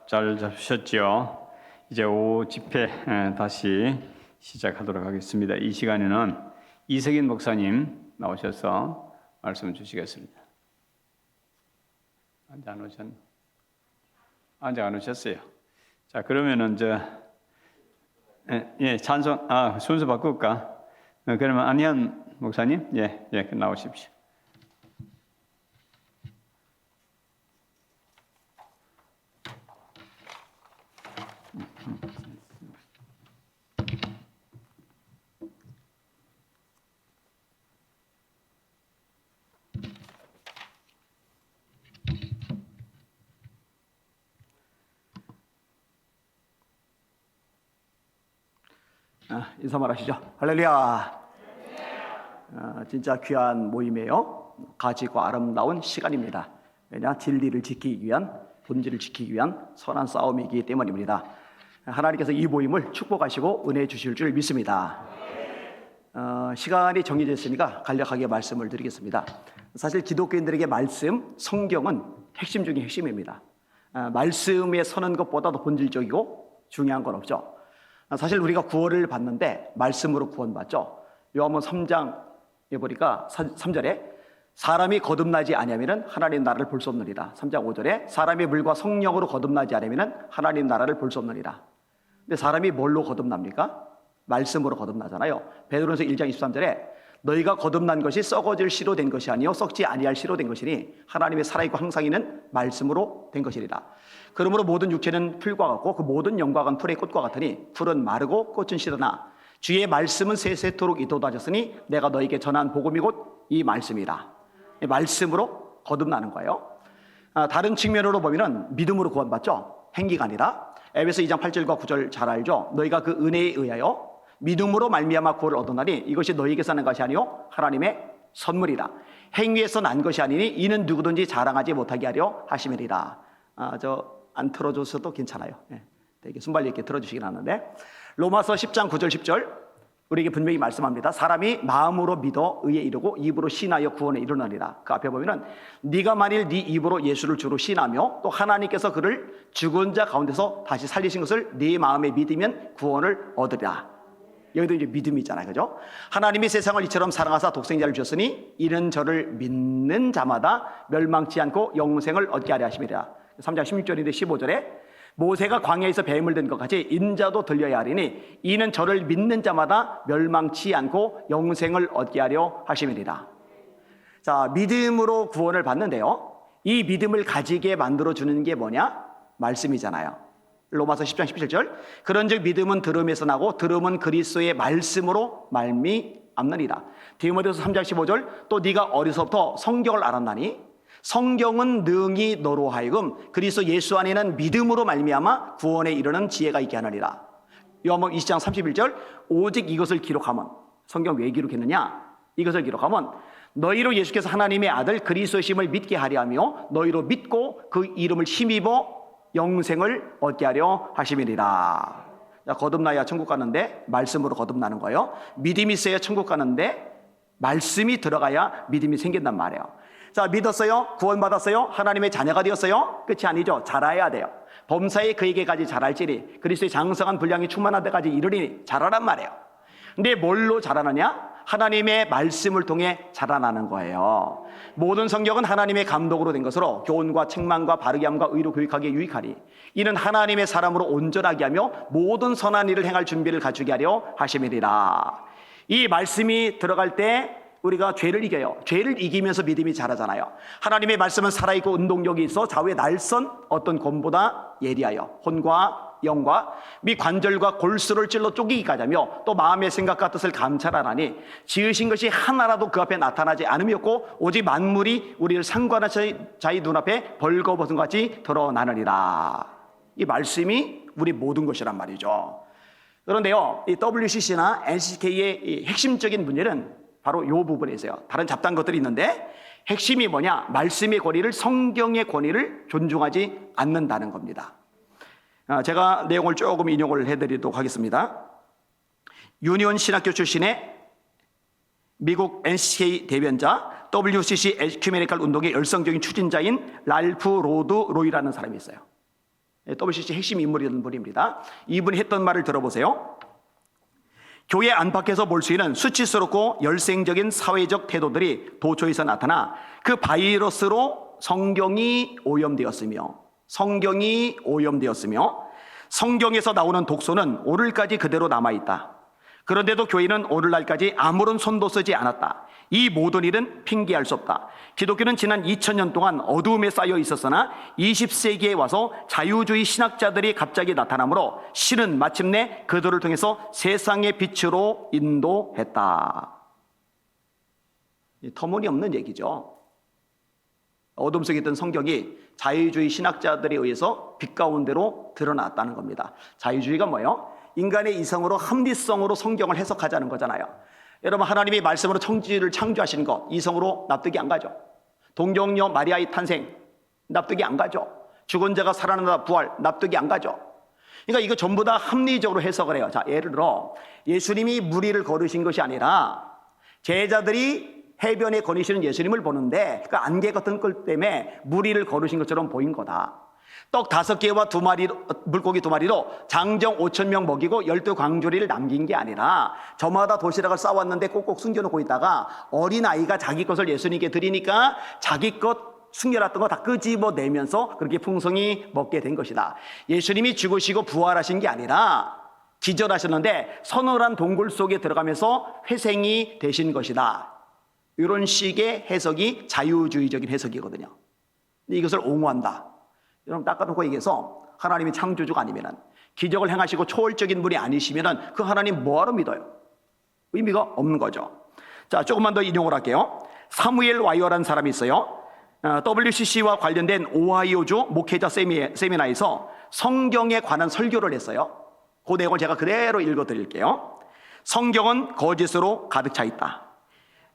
잘 잡으셨죠? 이제 5집회 다시 시작하도록 하겠습니다. 이 시간에는 이석인 목사님 나오셔서 말씀을 주시겠습니다. 아직 안 오셨어요. 자, 그러면은 찬송 순서 바꿀까? 그러면 안희연 목사님 나오십시오. 인사 말하시죠. 할렐루야. 진짜 귀한 모임이에요. 가지고 아름다운 시간입니다. 왜냐? 진리를 지키기 위한, 본질을 지키기 위한 선한 싸움이기 때문입니다. 하나님께서 이 모임을 축복하시고 은혜 주실 줄 믿습니다. 시간이 정해져 있으니까 간략하게 말씀을 드리겠습니다. 사실 기독교인들에게 말씀, 성경은 핵심 중에 핵심입니다. 말씀에 서는 것보다도 본질적이고 중요한 건 없죠. 사실 우리가 구원을 받는데 말씀으로 구원받죠. 요한복음 3장에 보니까 3절에 사람이 거듭나지 아니하면은 하나님 나라를 볼 수 없느니라. 3장 5절에 사람이 물과 성령으로 거듭나지 않으면은 하나님 나라를 볼 수 없느니라. 근데 사람이 뭘로 거듭납니까? 말씀으로 거듭나잖아요. 베드로전서 1장 23절에 너희가 거듭난 것이 썩어질 씨로 된 것이 아니요 썩지 아니할 씨로 된 것이니 하나님의 살아있고 항상 있는 말씀으로 된 것이리라. 그러므로 모든 육체는 풀과 같고 그 모든 영광은 풀의 꽃과 같으니 풀은 마르고 꽃은 시드나 주의 말씀은 세세토록 이도다졌으니 내가 너에게 전한 복음이 곧 이 말씀이라. 말씀으로 거듭나는 거예요. 다른 측면으로 보면은 믿음으로 구원받죠. 행위가 아니라. 에베소 2장 8절과 9절 잘 알죠. 너희가 그 은혜에 의하여 믿음으로 말미암아 구원을 얻었나니 이것이 너희에게서 난 것이 아니요 하나님의 선물이라. 행위에서 난 것이 아니니 이는 누구든지 자랑하지 못하게 하려 하심이리라. 안 틀어줘서도 괜찮아요. 되게 순발력 있게 틀어주시긴 하는데 로마서 10장 9절 10절 우리에게 분명히 말씀합니다. 사람이 마음으로 믿어 의에 이르고 입으로 신하여 구원에 이르느니라. 그 앞에 보면은 네가 만일 네 입으로 예수를 주로 신하며 또 하나님께서 그를 죽은 자 가운데서 다시 살리신 것을 네 마음에 믿으면 구원을 얻으리라. 여기도 이제 믿음이잖아요. 그죠? 하나님이 세상을 이처럼 사랑하사 독생자를 주셨으니 이는 저를 믿는 자마다 멸망치 않고 영생을 얻게 하려 하심이라. 3장 16절인데 15절에 모세가 광야에서 뱀을 든 것 같이 인자도 들려야 하리니 이는 저를 믿는 자마다 멸망치 않고 영생을 얻게 하려 하심이니라. 자, 믿음으로 구원을 받는데요. 이 믿음을 가지게 만들어주는 게 뭐냐? 말씀이잖아요. 로마서 10장 17절 그런즉 믿음은 들음에서 나고 들음은 그리스도의 말씀으로 말미암느니라. 디모데후서 3장 15절 또 네가 어려서부터 성경을 알았나니 성경은 능히 너로 하여금 그리스도 예수 안에는 믿음으로 말미암아 구원에 이르는 지혜가 있게 하느니라. 요한복음 20장 31절 오직 이것을 기록하면 성경 왜 기록했느냐? 이것을 기록하면 너희로 예수께서 하나님의 아들 그리스도심을 믿게 하려 하며 너희로 믿고 그 이름을 힘입어 영생을 얻게 하려 하심이니라. 거듭나야 천국 가는데 말씀으로 거듭나는 거예요. 믿음이 있어야 천국 가는데 말씀이 들어가야 믿음이 생긴단 말이에요. 자, 믿었어요? 구원받았어요? 하나님의 자녀가 되었어요? 끝이 아니죠. 자라야 돼요. 범사에 그에게까지 자랄지니 그리스도의 장성한 분량이 충만한 데까지 이르리니 자라란 말이에요. 근데 뭘로 자라느냐? 하나님의 말씀을 통해 자라나는 거예요. 모든 성경은 하나님의 감독으로 된 것으로 교훈과 책망과 바르게 함과 의로 교육하기에 유익하니 이는 하나님의 사람으로 온전하게 하며 모든 선한 일을 행할 준비를 갖추게 하려 하심이니라. 이 말씀이 들어갈 때 우리가 죄를 이겨요. 죄를 이기면서 믿음이 자라잖아요. 하나님의 말씀은 살아있고 운동력이 있어 좌우의 날선 어떤 곰보다 예리하여 혼과 영과 및 관절과 골수를 찔러 쪼개기까지 하며 또 마음의 생각과 뜻을 감찰하나니 지으신 것이 하나라도 그 앞에 나타나지 않음이었고 오직 만물이 우리를 상관한 자의 눈앞에 벌거벗은 것 같이 드러나느니라. 이 말씀이 우리 모든 것이란 말이죠. 그런데요, 이 WCC나 NCK의 이 핵심적인 문제는 바로 이 부분에 있어요. 다른 잡다한 것들이 있는데 핵심이 뭐냐? 말씀의 권위를, 성경의 권위를 존중하지 않는다는 겁니다. 제가 내용을 조금 인용을 해드리도록 하겠습니다. 유니온 신학교 출신의 미국 NCK 대변자 WCC 에큐메니컬 운동의 열성적인 추진자인 랄프 로드 로이라는 사람이 있어요. WCC 핵심 인물이었던 분입니다. 이분이 했던 말을 들어보세요. 교회 안팎에서 볼 수 있는 수치스럽고 열생적인 사회적 태도들이 도처에서 나타나 그 바이러스로 성경이 오염되었으며 성경에서 나오는 독소는 오늘까지 그대로 남아있다. 그런데도 교회는 오늘날까지 아무런 손도 쓰지 않았다. 이 모든 일은 핑계할 수 없다. 기독교는 지난 2000년 동안 어두움에 쌓여 있었으나 20세기에 와서 자유주의 신학자들이 갑자기 나타나므로 신은 마침내 그들을 통해서 세상의 빛으로 인도했다. 터무니없는 얘기죠. 어둠 속에 있던 성경이 자유주의 신학자들에 의해서 빛 가운데로 드러났다는 겁니다. 자유주의가 뭐예요? 인간의 이성으로 합리성으로 성경을 해석하자는 거잖아요. 여러분, 하나님이 말씀으로 천지를 창조하신 거 이성으로 납득이 안 가죠. 동정녀 마리아의 탄생 납득이 안 가죠. 죽은 자가 살아나다 부활 납득이 안 가죠. 그러니까 이거 전부 다 합리적으로 해석을 해요. 자, 예를 들어 예수님이 무리를 걸으신 것이 아니라 제자들이 해변에 거니시는 예수님을 보는데 그 안개 같은 걸 때문에 무리를 걸으신 것처럼 보인 거다. 떡 5개와 물고기 2마리로 장정 5,000명 먹이고 12광주리를 남긴 게 아니라 저마다 도시락을 싸왔는데 꼭꼭 숨겨놓고 있다가 어린아이가 자기 것을 예수님께 드리니까 자기 것 숨겨놨던 거 다 끄집어내면서 그렇게 풍성히 먹게 된 것이다. 예수님이 죽으시고 부활하신 게 아니라 기절하셨는데 서늘한 동굴 속에 들어가면서 회생이 되신 것이다. 이런 식의 해석이 자유주의적인 해석이거든요. 근데 이것을 옹호한다. 여러분, 닦아놓고 얘기해서 하나님이 창조주가 아니면은 기적을 행하시고 초월적인 분이 아니시면은 그 하나님 뭐하러 믿어요? 의미가 없는 거죠. 자, 조금만 더 인용을 할게요. 사무엘 와이어라는 사람이 있어요. WCC와 관련된 오하이오주 목회자 세미나에서 성경에 관한 설교를 했어요. 그 내용을 제가 그대로 읽어드릴게요. 성경은 거짓으로 가득 차 있다.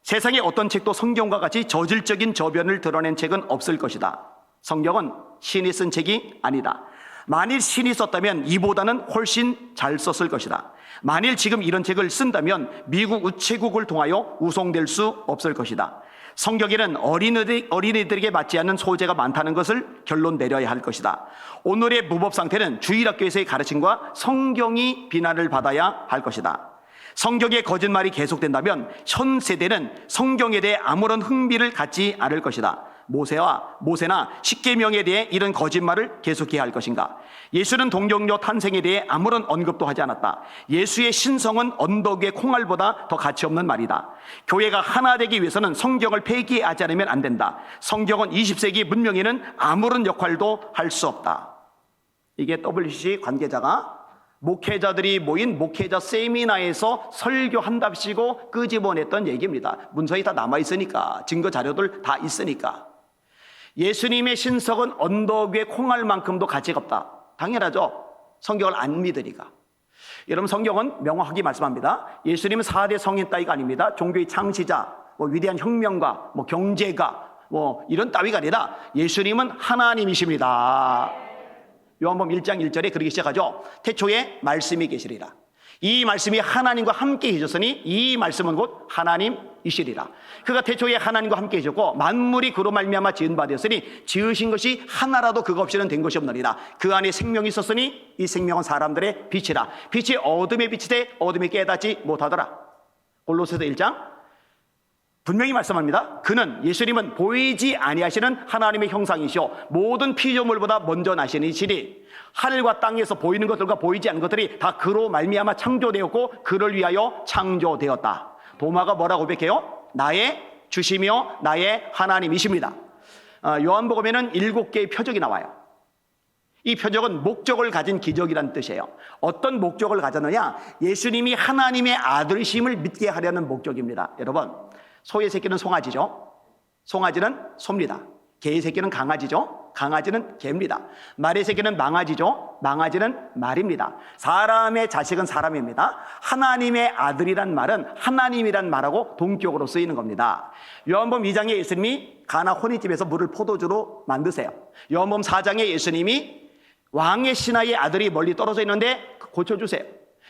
세상에 어떤 책도 성경과 같이 저질적인 저변을 드러낸 책은 없을 것이다. 성경은 신이 쓴 책이 아니다. 만일 신이 썼다면 이보다는 훨씬 잘 썼을 것이다. 만일 지금 이런 책을 쓴다면 미국 우체국을 통하여 우송될 수 없을 것이다. 성경에는 어린이들에게 맞지 않는 소재가 많다는 것을 결론 내려야 할 것이다. 오늘의 무법 상태는 주일학교에서의 가르침과 성경이 비난을 받아야 할 것이다. 성경의 거짓말이 계속된다면 현 세대는 성경에 대해 아무런 흥미를 갖지 않을 것이다. 모세나 십계명에 대해 이런 거짓말을 계속해야 할 것인가? 예수는 동정녀 탄생에 대해 아무런 언급도 하지 않았다. 예수의 신성은 언덕 위의 콩알보다 더 가치 없는 말이다. 교회가 하나 되기 위해서는 성경을 폐기하지 않으면 안 된다. 성경은 20세기 문명에는 아무런 역할도 할 수 없다. 이게 WCC 관계자가 목회자들이 모인 목회자 세미나에서 설교한답시고 끄집어냈던 얘기입니다. 문서에 다 남아있으니까, 증거 자료들 다 있으니까. 예수님의 신석은 언덕 위의 콩알만큼도 가치가 없다. 당연하죠. 성경을 안 믿으니까. 여러분, 성경은 명확하게 말씀합니다. 예수님은 4대 성인 따위가 아닙니다. 종교의 창시자, 위대한 혁명가, 경제가, 이런 따위가 아니라 예수님은 하나님이십니다. 요한복음 1장 1절에 그렇게 시작하죠. 태초에 말씀이 계시리라. 이 말씀이 하나님과 함께 계셨으니 이 말씀은 곧 하나님이시리라. 그가 태초에 하나님과 함께 계셨고 만물이 그로 말미암아 지은 바 되었으니 지으신 것이 하나라도 그거 없이는 된 것이 없느니라. 그 안에 생명이 있었으니 이 생명은 사람들의 빛이라. 빛이 어둠에 비치되 어둠이 깨닫지 못하더라. 골로새서 1장 분명히 말씀합니다. 그는, 예수님은 보이지 아니하시는 하나님의 형상이시오 모든 피조물보다 먼저 나신 이시니 하늘과 땅에서 보이는 것들과 보이지 않는 것들이 다 그로 말미암아 창조되었고 그를 위하여 창조되었다. 도마가 뭐라고 고백해요? 나의 주시며 나의 하나님이십니다. 요한복음에는 7개의 표적이 나와요. 이 표적은 목적을 가진 기적이라는 뜻이에요. 어떤 목적을 가졌느냐? 예수님이 하나님의 아들이심을 믿게 하려는 목적입니다. 여러분, 소의 새끼는 송아지죠. 송아지는 소입니다. 개의 새끼는 강아지죠. 강아지는 개입니다. 말의 새끼는 망아지죠. 망아지는 말입니다. 사람의 자식은 사람입니다. 하나님의 아들이란 말은 하나님이란 말하고 동격으로 쓰이는 겁니다. 요한복음 2장에 예수님이 가나 혼인집에서 물을 포도주로 만드세요. 요한복음 4장에 예수님이 왕의 신하의 아들이 멀리 떨어져 있는데 고쳐주세요.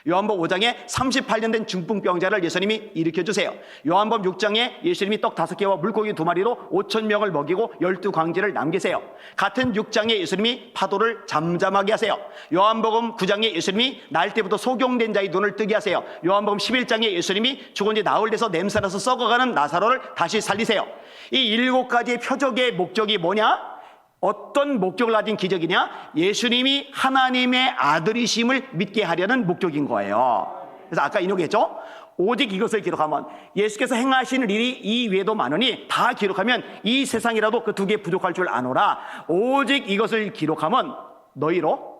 요한복음 5장에 38년 된 중풍병자를 예수님이 일으켜주세요. 요한복음 6장에 예수님이 떡 5개와 물고기 2마리로 5,000명을 먹이고 12광지를 남기세요. 같은 6장에 예수님이 파도를 잠잠하게 하세요. 요한복음 9장에 예수님이 날 때부터 소경된 자의 눈을 뜨게 하세요. 요한복음 11장에 예수님이 죽은 지 나흘 돼서 냄새나서 썩어가는 나사로를 다시 살리세요. 이 7가지의 표적의 목적이 뭐냐? 어떤 목적을 가진 기적이냐? 예수님이 하나님의 아들이심을 믿게 하려는 목적인 거예요. 그래서 아까 인용했죠? 오직 이것을 기록하면, 예수께서 행하시는 일이 이 외에도 많으니 다 기록하면 이 세상이라도 그 2개 부족할 줄 아노라. 오직 이것을 기록하면 너희로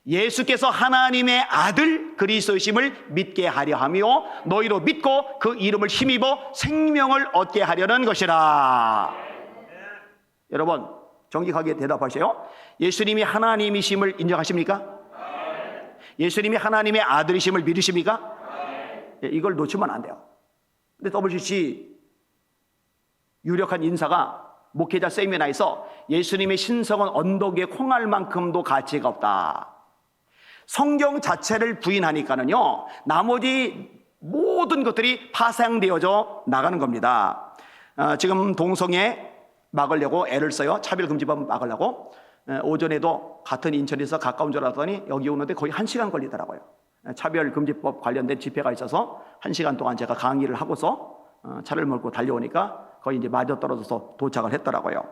예수께서 하나님의 아들 그리스도이심을 믿게 하려 하며 너희로 믿고 그 이름을 힘입어 생명을 얻게 하려는 것이라. 여러분, 정직하게 대답하세요. 예수님이 하나님이심을 인정하십니까? 예수님이 하나님의 아들이심을 믿으십니까? 이걸 놓치면 안 돼요. 근데 WCC 유력한 인사가 목회자 세미나에서 예수님의 신성은 언덕 위에 콩알만큼도 가치가 없다. 성경 자체를 부인하니까는요, 나머지 모든 것들이 파생되어져 나가는 겁니다. 지금 동성애 막으려고 애를 써요. 차별금지법 막으려고. 오전에도 같은 인천에서 가까운 줄 알았더니 여기 오는데 거의 1시간 걸리더라고요. 차별금지법 관련된 집회가 있어서 1시간 동안 제가 강의를 하고서 차를 몰고 달려오니까 거의 이제 맞아떨어져서 도착을 했더라고요.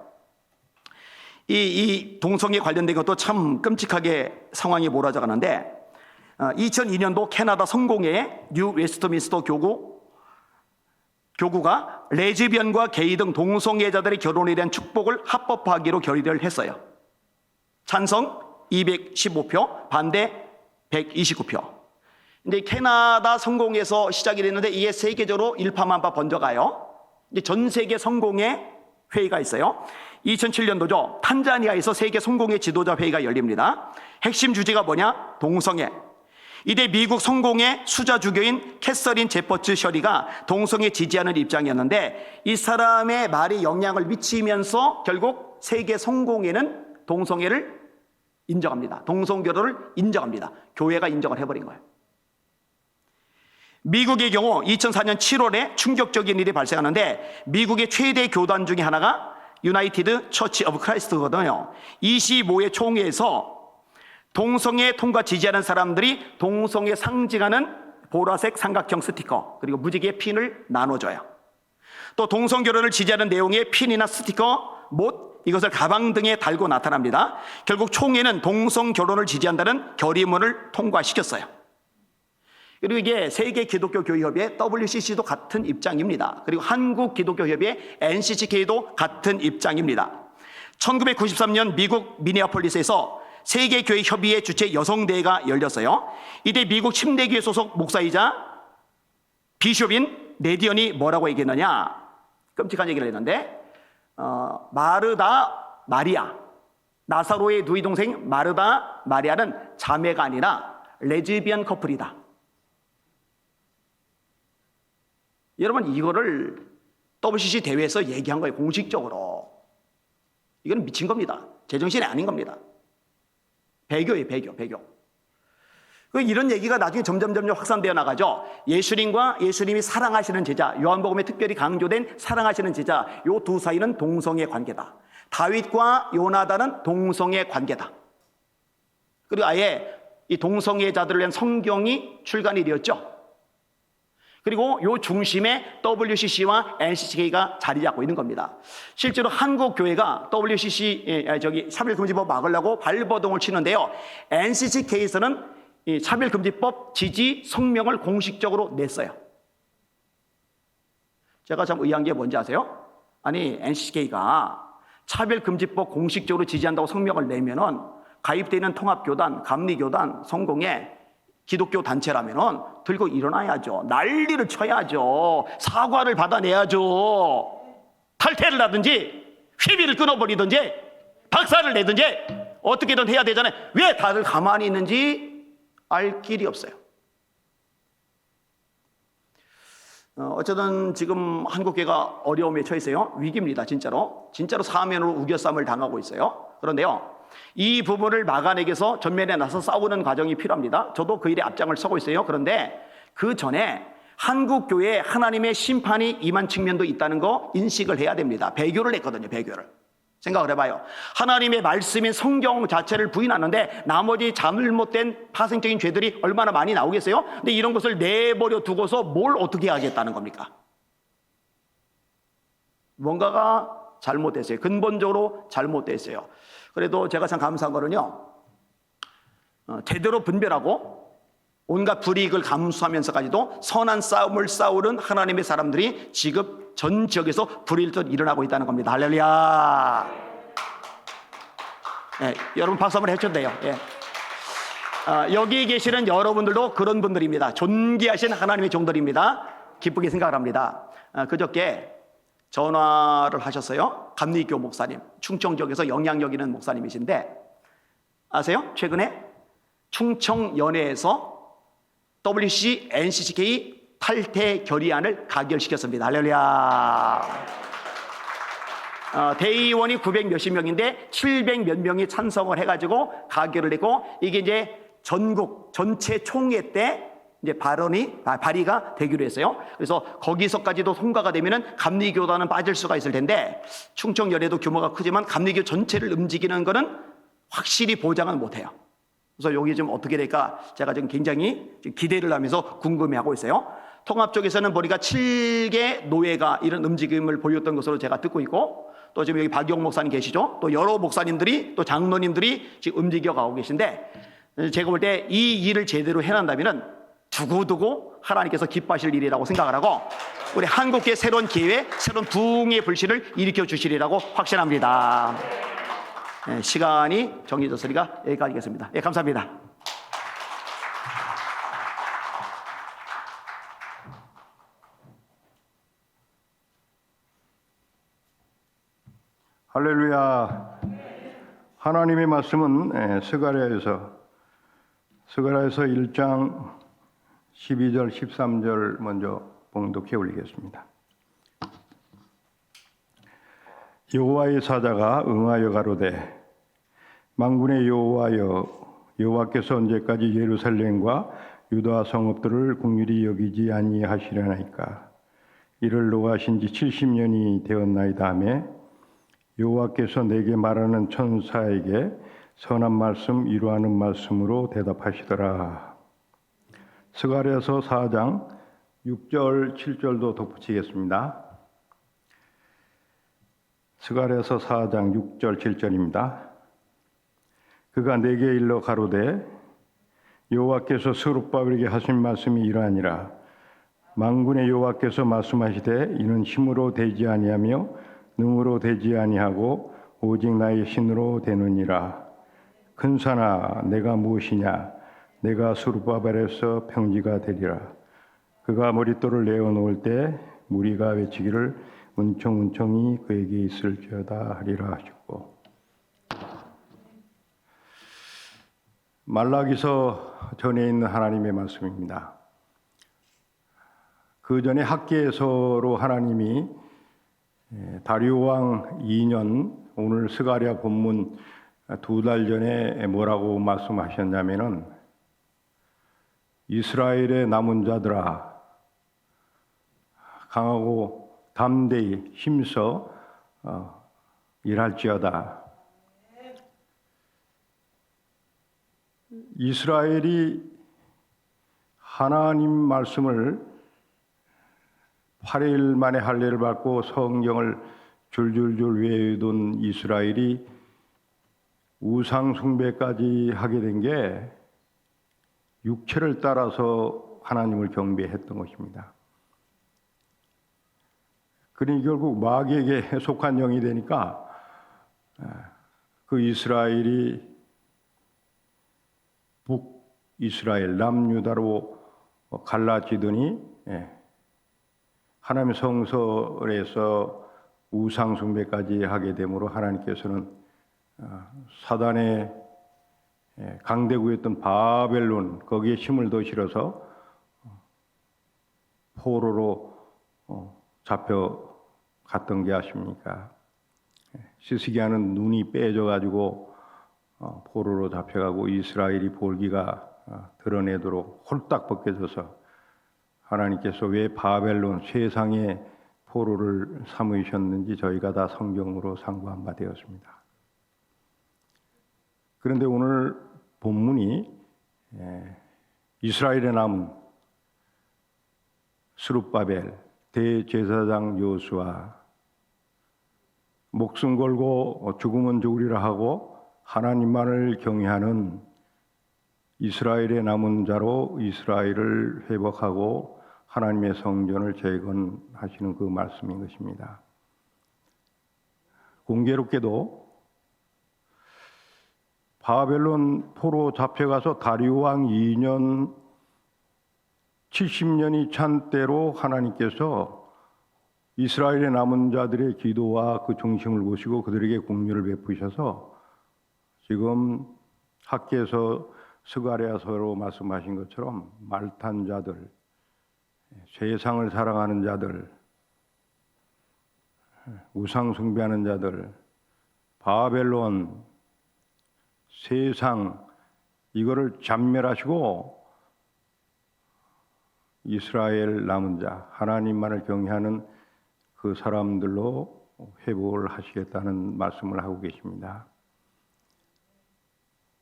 이 동성애 관련된 것도 참 끔찍하게 상황이 몰아져 가는데, 2002년도 캐나다 성공회의 뉴 웨스트민스터 교구가 레즈비언과 게이 등 동성애자들의 결혼에 대한 축복을 합법화하기로 결의를 했어요. 찬성 215표, 반대 129표. 근데 캐나다 성공에서 시작이 됐는데 이게 세계적으로 일파만파 번져가요. 이제 전 세계 성공회 회의가 있어요. 2007년도죠. 탄자니아에서 세계 성공회 지도자 회의가 열립니다. 핵심 주제가 뭐냐? 동성애. 이때 미국 성공회 수자주교인 캐서린 제퍼츠 셔리가 동성애 지지하는 입장이었는데, 이 사람의 말이 영향을 미치면서 결국 세계 성공회는 동성애를 인정합니다. 동성결혼을 인정합니다. 교회가 인정을 해버린 거예요. 미국의 경우 2004년 7월에 충격적인 일이 발생하는데, 미국의 최대 교단 중에 하나가 유나이티드 처치 오브 크라이스트거든요. 25회 총회에서 동성애 통과 지지하는 사람들이 동성애 상징하는 보라색 삼각형 스티커 그리고 무지개 핀을 나눠줘요. 또 동성결혼을 지지하는 내용의 핀이나 스티커, 못, 이것을 가방 등에 달고 나타납니다. 결국 총회는 동성결혼을 지지한다는 결의문을 통과시켰어요. 그리고 이게 세계 기독교 교회협의회 WCC도 같은 입장입니다. 그리고 한국 기독교 협의회 NCCK도 같은 입장입니다. 1993년 미국 미네아폴리스에서 세계교회협의회 주최 여성대회가 열렸어요. 이때 미국 침례교회 소속 목사이자 비숍인 네디언이 뭐라고 얘기했느냐? 끔찍한 얘기를 했는데, 마르다 마리아, 나사로의 누이 동생 마르다 마리아는 자매가 아니라 레즈비언 커플이다. 여러분, 이거를 WCC 대회에서 얘기한 거예요. 공식적으로. 이건 미친 겁니다. 제정신이 아닌 겁니다. 배교예요, 배교. 이런 얘기가 나중에 점점 확산되어 나가죠. 예수님과 예수님이 사랑하시는 제자, 요한복음에 특별히 강조된 사랑하시는 제자, 요 두 사이는 동성애 관계다. 다윗과 요나단은 동성애 관계다. 그리고 아예 이 동성애자들을 위한 성경이 출간이 되었죠. 그리고 요 중심에 WCC와 NCCK가 자리 잡고 있는 겁니다. 실제로 한국 교회가 WCC 차별금지법 막으려고 발버둥을 치는데요. NCCK에서는 이 차별금지법 지지 성명을 공식적으로 냈어요. 제가 참 의아한 게 뭔지 아세요? 아니, NCCK가 차별금지법 공식적으로 지지한다고 성명을 내면은 가입되어 있는 통합교단, 감리교단, 성공회, 기독교 단체라면은 들고 일어나야죠. 난리를 쳐야죠. 사과를 받아내야죠. 탈퇴를 하든지 휘비를 끊어버리든지 박살을 내든지 어떻게든 해야 되잖아요. 왜 다들 가만히 있는지 알 길이 없어요. 어쨌든 지금 한국교회가 어려움에 처해 있어요. 위기입니다. 진짜로 사면으로 우겨쌈을 당하고 있어요. 그런데요, 이 부분을 막아내기 위해서 전면에 나서 싸우는 과정이 필요합니다. 저도 그 일에 앞장을 서고 있어요. 그런데 그 전에 한국 교회에 하나님의 심판이 임한 측면도 있다는 거 인식을 해야 됩니다. 배교를 했거든요. 배교를. 생각을 해봐요. 하나님의 말씀인 성경 자체를 부인하는데 나머지 잘못된 파생적인 죄들이 얼마나 많이 나오겠어요? 근데 이런 것을 내버려 두고서 뭘 어떻게 하겠다는 겁니까? 뭔가가 잘못됐어요. 근본적으로 잘못됐어요. 그래도 제가 참 감사한 거는요, 제대로 분별하고 온갖 불이익을 감수하면서까지도 선한 싸움을 싸우는 하나님의 사람들이 지금 전 지역에서 불일듯 일어나고 있다는 겁니다. 할렐루야. 예, 여러분 박수 한번 해주셔도 돼요. 예. 여기 계시는 여러분들도 그런 분들입니다. 존귀하신 하나님의 종들입니다. 기쁘게 생각을 합니다. 그저께 전화를 하셨어요. 감리교 목사님, 충청 지역에서 영향력 있는 목사님이신데 아세요? 최근에 충청 연회에서 WC, NCCK 탈퇴 결의안을 가결시켰습니다. 할렐루야. 대의원이 900 몇십 명인데 700 몇 명이 찬성을 해가지고 가결을 했고, 이게 이제 전국 전체 총회 때 이제 발의가 되기로 했어요. 그래서 거기서까지도 통과가 되면은 감리교단은 빠질 수가 있을 텐데, 충청연회도 규모가 크지만 감리교 전체를 움직이는 거는 확실히 보장은 못해요. 그래서 여기 좀 어떻게 될까 제가 지금 굉장히 기대를 하면서 궁금해하고 있어요. 통합 쪽에서는 보니까 7개 노예가 이런 움직임을 보였던 것으로 제가 듣고 있고, 또 지금 여기 박용 목사님 계시죠? 또 여러 목사님들이, 또 장로님들이 지금 움직여가고 계신데, 제가 볼 때 이 일을 제대로 해낸다면은 두고두고 하나님께서 기뻐하실 일이라고 생각을 하고, 우리 한국의 새로운 기회, 새로운 부흥의 불씨를 일으켜 주시리라고 확신합니다. 네, 시간이 정해졌으니까 여기까지 하겠습니다. 예, 감사합니다. 할렐루야. 하나님의 말씀은 스가랴에서 1장 12절 13절 먼저 봉독해 올리겠습니다. 여호와의 사자가 응하여 가로되, 만군의 여호와여, 여호와께서 언제까지 예루살렘과 유다 성읍들을 긍휼히 여기지 아니하시려나이까? 이를 노하신 지 70년이 되었나이다 하매, 여호와께서 내게 말하는 천사에게 선한 말씀 이루하는 말씀으로 대답하시더라. 스가랴서 4장 6절 7절도 덧붙이겠습니다. 스가랴서 4장 6절 7절입니다. 그가 내게 일러 가로되, 여호와께서 스룹바벨에게 하신 말씀이 이러하니라. 만군의 여호와께서 말씀하시되, 이는 힘으로 되지 아니하며 능으로 되지 아니하고 오직 나의 신으로 되느니라. 큰 산아, 내가 무엇이냐? 내가 스룹바벨에서 평지가 되리라. 그가 머릿돌을 내어놓을 때 무리가 외치기를 은총은총이 그에게 있을지어다 하리라 하시고, 말라기서 전에 있는 하나님의 말씀입니다. 그 전에 학계에서로 하나님이 다리오 왕 2년, 오늘 스가랴 본문 2달 전에 뭐라고 말씀하셨냐면은, 이스라엘의 남은 자들아, 강하고 담대히 힘써 일할지어다. 이스라엘이 하나님 말씀을 8일 만에 할례를 받고 성경을 줄줄줄 외우던 이스라엘이 우상 숭배까지 하게 된 게 육체를 따라서 하나님을 경배했던 것입니다. 그러니 결국 마귀에게 속한 영이 되니까 그 이스라엘이 북이스라엘, 남유다로 갈라지더니 하나님의 성소에서 우상 숭배까지 하게 되므로 하나님께서는 사단의 강대국이었던 바벨론, 거기에 힘을 더 실어서 포로로 잡혀갔던 게 아십니까? 시스기야는 눈이 빼져가지고 포로로 잡혀가고 이스라엘이 볼기가 드러내도록 홀딱 벗겨져서 하나님께서 왜 바벨론 세상의 포로를 삼으셨는지 저희가 다 성경으로 상고한 바 되었습니다. 그런데 오늘 본문이 이스라엘에 남은 스룹바벨, 대제사장 요수아, 목숨 걸고 죽으면 죽으리라 하고 하나님만을 경외하는 이스라엘의 남은 자로 이스라엘을 회복하고 하나님의 성전을 재건하시는 그 말씀인 것입니다. 공교롭게도 바벨론 포로 잡혀가서 다리오 왕 2년 70년이 찬 때로 하나님께서 이스라엘의 남은 자들의 기도와 그 중심을 보시고 그들에게 긍휼을 베푸셔서 지금 학계에서 스가랴서로 말씀하신 것처럼 말탄 자들, 세상을 사랑하는 자들, 우상 숭배하는 자들, 바벨론, 세상 이거를 잔멸하시고 이스라엘 남은 자, 하나님만을 경외하는 그 사람들로 회복을 하시겠다는 말씀을 하고 계십니다.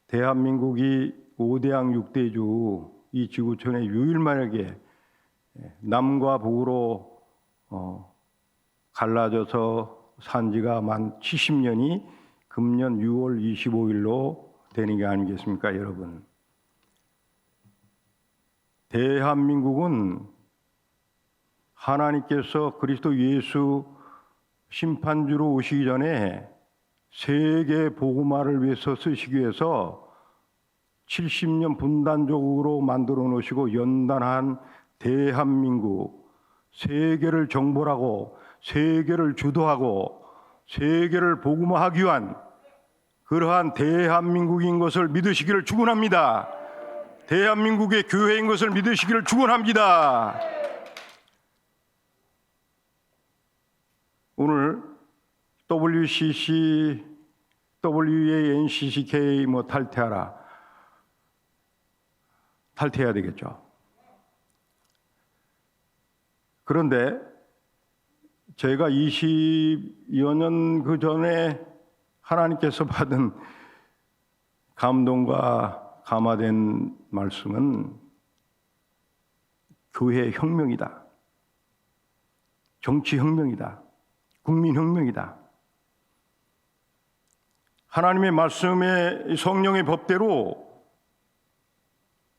대한민국이 5대양 6대주 이 지구촌에 유일만하게 남과 북으로 갈라져서 산 지가 만 70년이 금년 6월 25일로 되는 게 아니겠습니까, 여러분? 대한민국은 하나님께서 그리스도 예수 심판주로 오시기 전에 세계 복음화를 위해서 쓰시기 위해서 70년 분단적으로 만들어 놓으시고 연단한 대한민국, 세계를 정벌하고 세계를 주도하고 세계를 복음화하기 위한 그러한 대한민국인 것을 믿으시기를 축원합니다. 대한민국의 교회인 것을 믿으시기를 축원합니다. 오늘 WCC, WA, NCCK 탈퇴해야 되겠죠. 그런데 제가 20여 년 그 전에 하나님께서 받은 감동과 감화된 말씀은 교회 혁명이다. 정치 혁명이다. 국민 혁명이다. 하나님의 말씀의 성령의 법대로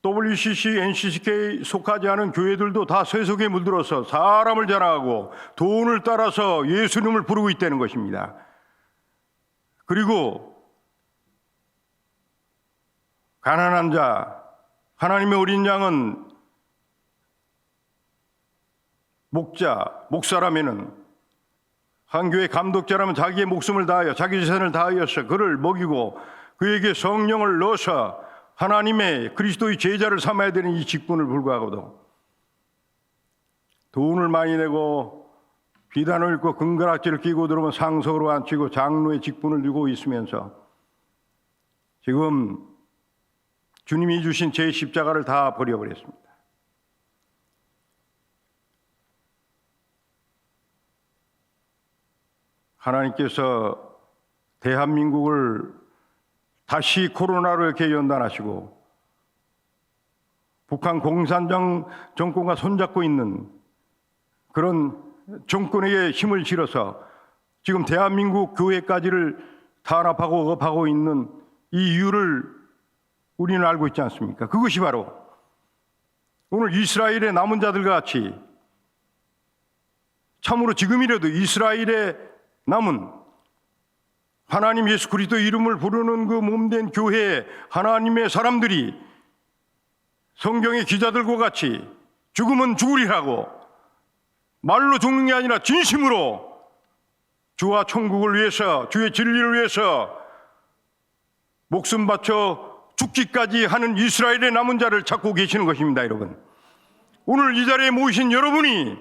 WCC, NCCK 속하지 않은 교회들도 다 세속에 물들어서 사람을 자랑하고 돈을 따라서 예수님을 부르고 있다는 것입니다. 그리고 가난한 자, 하나님의 어린 양은 목사라면은 한 교회 감독자라면 자기의 목숨을 다하여 자기 재산을 다하여서 그를 먹이고 그에게 성령을 넣어서 하나님의 그리스도의 제자를 삼아야 되는 이 직분을 불구하고도 돈을 많이 내고 비단을 입고 금가락지를 끼고 들어오면 상석으로 앉히고 장로의 직분을 쥐고 있으면서 지금 주님이 주신 제 십자가를 다 버려버렸습니다. 하나님께서 대한민국을 다시 코로나로 이렇게 연단하시고 북한 공산당 정권과 손잡고 있는 그런 정권에게 힘을 실어서 지금 대한민국 교회까지를 탄압하고 억압하고 있는 이 이유를 우리는 알고 있지 않습니까? 그것이 바로 오늘 이스라엘의 남은 자들과 같이 참으로 지금이라도 이스라엘의 남은 하나님 예수 그리스도 이름을 부르는 그 몸된 교회에 하나님의 사람들이 성경의 기자들과 같이 죽으면 죽으리라고 말로 죽는 게 아니라 진심으로 주와 천국을 위해서 주의 진리를 위해서 목숨 바쳐 죽기까지 하는 이스라엘의 남은 자를 찾고 계시는 것입니다. 여러분, 오늘 이 자리에 모이신 여러분이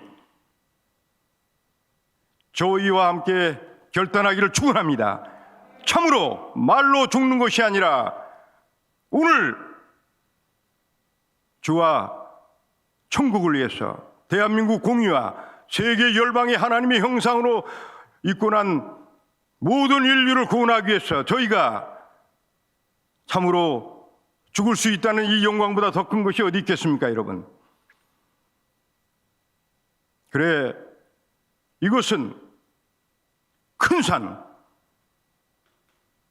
저희와 함께 결단하기를 축원합니다. 참으로 말로 죽는 것이 아니라 오늘 주와 천국을 위해서 대한민국 공의와 세계 열방의 하나님의 형상으로 있고 난 모든 인류를 구원하기 위해서 저희가 참으로 죽을 수 있다는 이 영광보다 더 큰 것이 어디 있겠습니까, 여러분? 그래, 이것은 큰 산,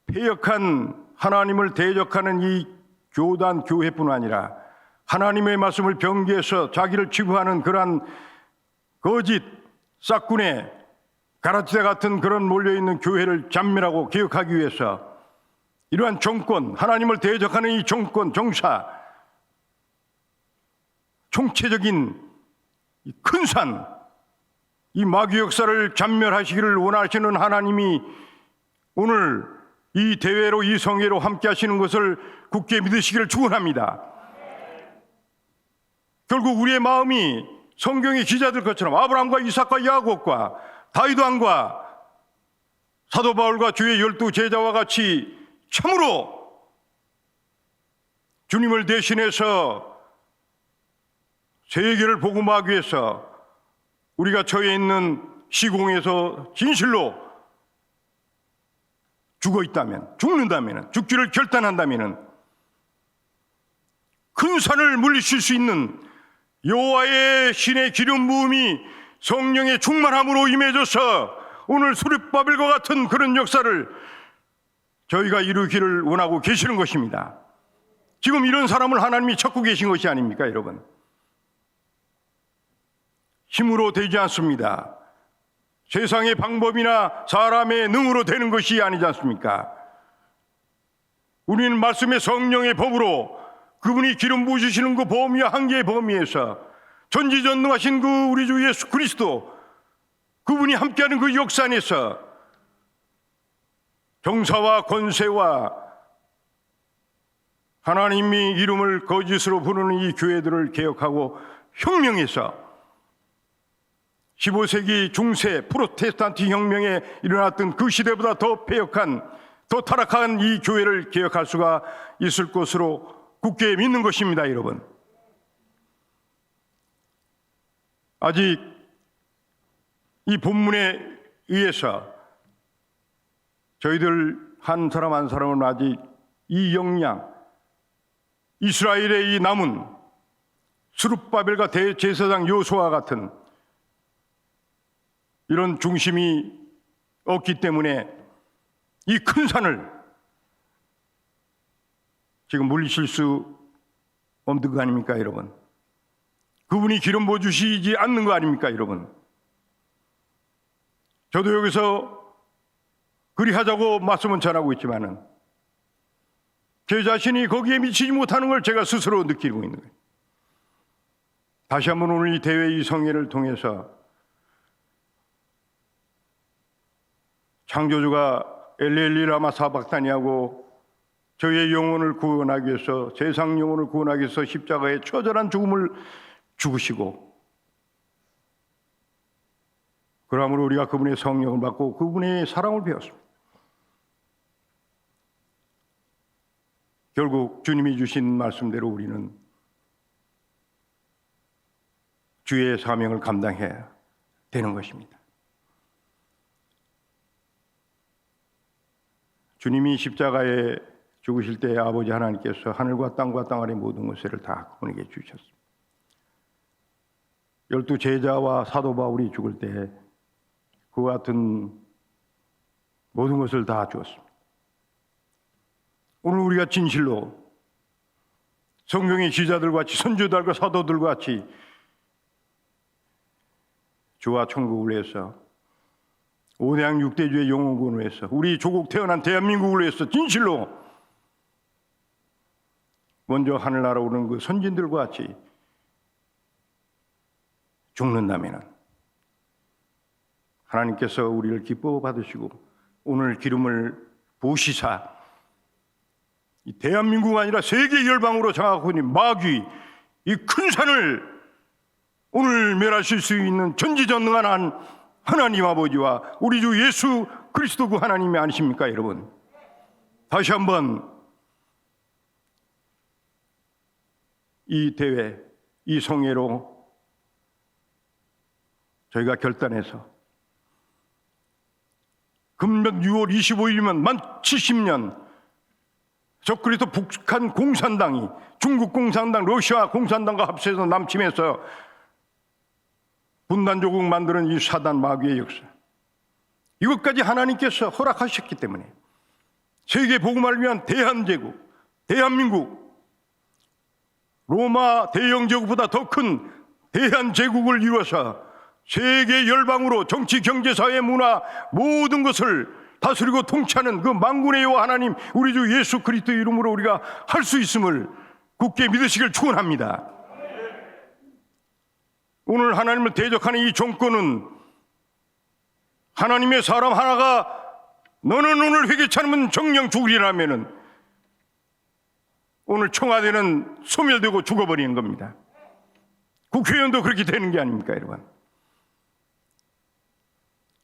패역한 하나님을 대적하는 이 교단 교회뿐 아니라 하나님의 말씀을 변개해서 자기를 치부하는 그러한 거짓 싹군의 가라지대 같은 그런 몰려있는 교회를 잔멸하고 개혁하기 위해서 이러한 정권, 하나님을 대적하는 이 정권, 정사, 총체적인 큰 산, 이 마귀 역사를 잔멸하시기를 원하시는 하나님이 오늘 이 대회로, 이 성회로 함께 하시는 것을 굳게 믿으시기를 축원합니다. 결국 우리의 마음이 성경의 기자들 것처럼 아브라함과 이삭과 야곱과 다윗 왕과 사도 바울과 주의 12 제자와 같이 참으로 주님을 대신해서 세계를 복음하기 위해서 우리가 처해 있는 시공에서 진실로 죽어 있다면, 죽는다면, 죽기를 결단한다면 큰 산을 물리칠 수 있는 여호와의 신의 기름 부음이 성령의 충만함으로 임해져서 오늘 수르바벨과 같은 그런 역사를 저희가 이루기를 원하고 계시는 것입니다. 지금 이런 사람을 하나님이 찾고 계신 것이 아닙니까, 여러분? 힘으로 되지 않습니다. 세상의 방법이나 사람의 능으로 되는 것이 아니지 않습니까? 우리는 말씀의 성령의 법으로 그분이 기름 부으시는 그 범위와 한계의 범위에서 전지전능하신 그 우리 주 예수 그리스도, 그분이 함께하는 그 역사 안에서 정사와 권세와 하나님이 이름을 거짓으로 부르는 이 교회들을 개혁하고 혁명해서 15세기 중세 프로테스탄트 혁명에 일어났던 그 시대보다 더 패역한, 더 타락한 이 교회를 개혁할 수가 있을 것으로 굳게 믿는 것입니다, 여러분. 아직 이 본문에 의해서 저희들 한 사람 한 사람은 아직 이 역량, 이스라엘의 이 남은 스룹바벨과 대제사장 요수아와 같은 이런 중심이 없기 때문에 이 큰 산을 지금 물리칠 수 없는 거 아닙니까, 여러분? 그분이 기름 부어주시지 않는 거 아닙니까, 여러분? 저도 여기서 그리하자고 말씀은 전하고 있지만은 제 자신이 거기에 미치지 못하는 걸 제가 스스로 느끼고 있는 거예요. 다시 한번 오늘 이 대회 이 성회를 통해서 창조주가 엘리엘리 라마 사박다니하고 저희의 영혼을 구원하기 위해서, 세상 영혼을 구원하기 위해서 십자가에 처절한 죽음을 죽으시고, 그러므로 우리가 그분의 성령을 받고 그분의 사랑을 배웠습니다. 결국 주님이 주신 말씀대로 우리는 주의 사명을 감당해야 되는 것입니다. 주님이 십자가에 죽으실 때 아버지 하나님께서 하늘과 땅과 땅 아래 모든 것을 다 그분에게 주셨습니다. 12 제자와 사도 바울이 죽을 때 그와 같은 모든 것을 다 주었습니다. 오늘 우리가 진실로 성경의 기자들과 같이, 선지자들과 사도들과 같이 주와 천국을 위해서, 5대양 6대주의 영혼군을 위해서, 우리 조국 태어난 대한민국을 위해서 진실로 먼저 하늘나라 오는 그 선진들과 같이 죽는다면 하나님께서 우리를 기뻐 받으시고 오늘 기름을 부으시사 이 대한민국 아니라 세계 열방으로 장악하고 있는 마귀, 이 큰 산을 오늘 멸하실 수 있는 전지전능한 하나님 아버지와 우리 주 예수 그리스도 그 하나님이 아니십니까, 여러분? 다시 한번 이 대회, 이 성회로 저희가 결단해서 금년 6월 25일이면 만 70년 적그리스도 북한 공산당이 중국 공산당, 러시아 공산당과 합세해서 남침해서 분단조국 만드는 이 사단 마귀의 역사, 이것까지 하나님께서 허락하셨기 때문에 세계 복음화를 위한 대한제국, 대한민국, 로마 대영제국보다 더 큰 대한제국을 이루어서 세계 열방으로 정치, 경제, 사회, 문화 모든 것을 다스리고 통치하는 그 만군의 여호와 하나님 우리 주 예수 그리스도 이름으로 우리가 할 수 있음을 굳게 믿으시길 축원합니다. 오늘 하나님을 대적하는 이 정권은 하나님의 사람 하나가 너는 오늘 회개치 않으면 정령 죽으리라면은 오늘 청와대는 소멸되고 죽어버리는 겁니다. 국회의원도 그렇게 되는 게 아닙니까, 여러분?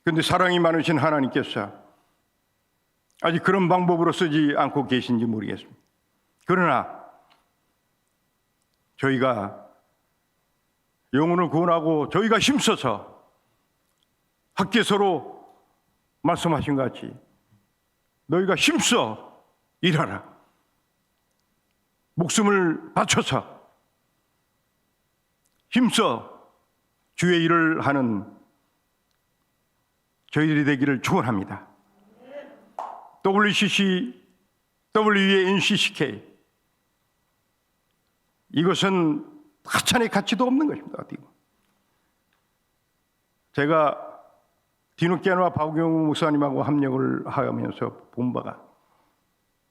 그런데 사랑이 많으신 하나님께서 아직 그런 방법으로 쓰지 않고 계신지 모르겠습니다. 그러나 저희가 영혼을 구원하고 저희가 힘써서 학개서로 말씀하신 것 같이 너희가 힘써 일하라. 목숨을 바쳐서 힘써 주의 일을 하는 저희들이 되기를 축원합니다. WCC, WEA, NCCK 이것은 하찮의 가치도 없는 것입니다. 제가 디노키아노와 박우경 목사님하고 합력을 하면서 본 바가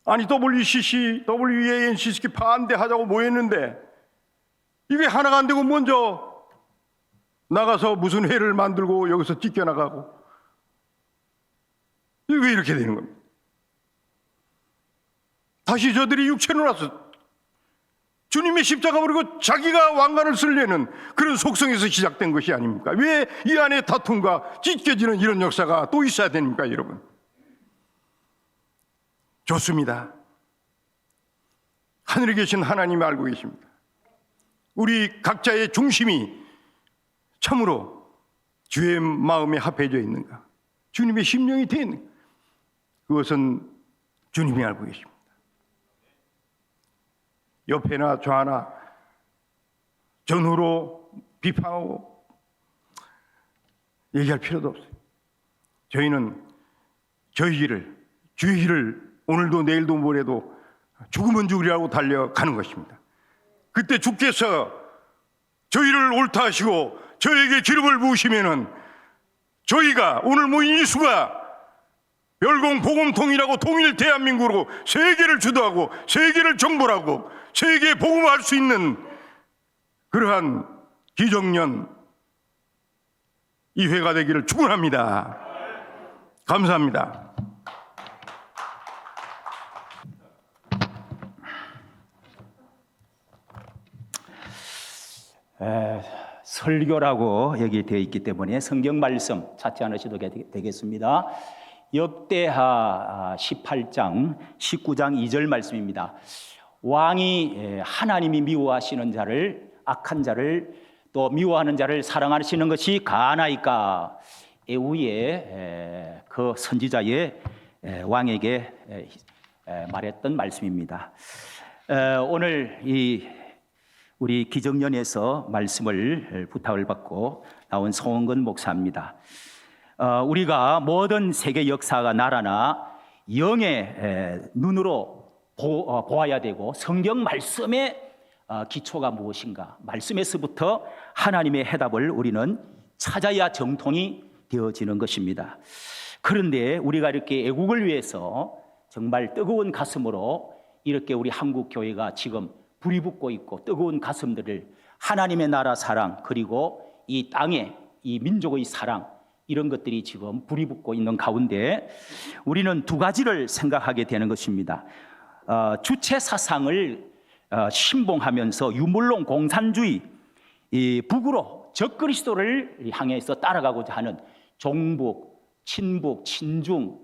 아니 WCC, WEA, NCCK 반대하자고 모였는데 이게 하나가 안 되고 먼저 나가서 무슨 회를 만들고 여기서 찢겨나가고 이게 왜 이렇게 되는 겁니까? 다시 저들이 육체로 나서 주님의 십자가 버리고 자기가 왕관을 쓰려는 그런 속성에서 시작된 것이 아닙니까? 왜 이 안에 다툼과 찢겨지는 이런 역사가 또 있어야 됩니까, 여러분? 좋습니다. 하늘에 계신 하나님이 알고 계십니다. 우리 각자의 중심이 참으로 주의 마음에 합해져 있는가? 주님의 심령이 되어 있는가? 그것은 주님이 알고 계십니다. 옆에나 좌나 전후로 비판하고 얘기할 필요도 없어요. 저희는 저희 길을, 주의 길을 오늘도 내일도 모레도 죽으면 죽으리라고 달려가는 것입니다. 그때 주께서 저희를 옳다 하시고 저에게 기름을 부으시면은 저희가 오늘 모인 이 수가 멸공 복음통일하고 통일 대한민국으로 세계를 주도하고 세계를 정벌하고 세계에 복음할 수 있는 그러한 기정년 이 회가 되기를 축원합니다. 감사합니다. 설교라고 여기 되어 있기 때문에 성경 말씀 찾지 않으셔도 되겠습니다. 역대하 18장 19장 2절 말씀입니다. 왕이 하나님이 미워하시는 자를, 악한 자를 또 미워하는 자를 사랑하시는 것이 가나이까? 에후의 그 선지자의 왕에게 말했던 말씀입니다. 오늘 우리 기정년에서 말씀을 부탁을 받고 나온 송원근 목사입니다. 우리가 모든 세계 역사가 나라나 영의 눈으로 보아야 되고 성경 말씀의 기초가 무엇인가, 말씀에서부터 하나님의 해답을 우리는 찾아야 정통이 되어지는 것입니다. 그런데 우리가 이렇게 애국을 위해서 정말 뜨거운 가슴으로 이렇게 우리 한국 교회가 지금 불이 붙고 있고 뜨거운 가슴들을 하나님의 나라 사랑 그리고 이 땅의 이 민족의 사랑 이런 것들이 지금 불이 붙고 있는 가운데 우리는 두 가지를 생각하게 되는 것입니다. 주체 사상을 신봉하면서 유물론 공산주의 이 북으로 적그리스도를 향해서 따라가고자 하는 종북, 친북, 친중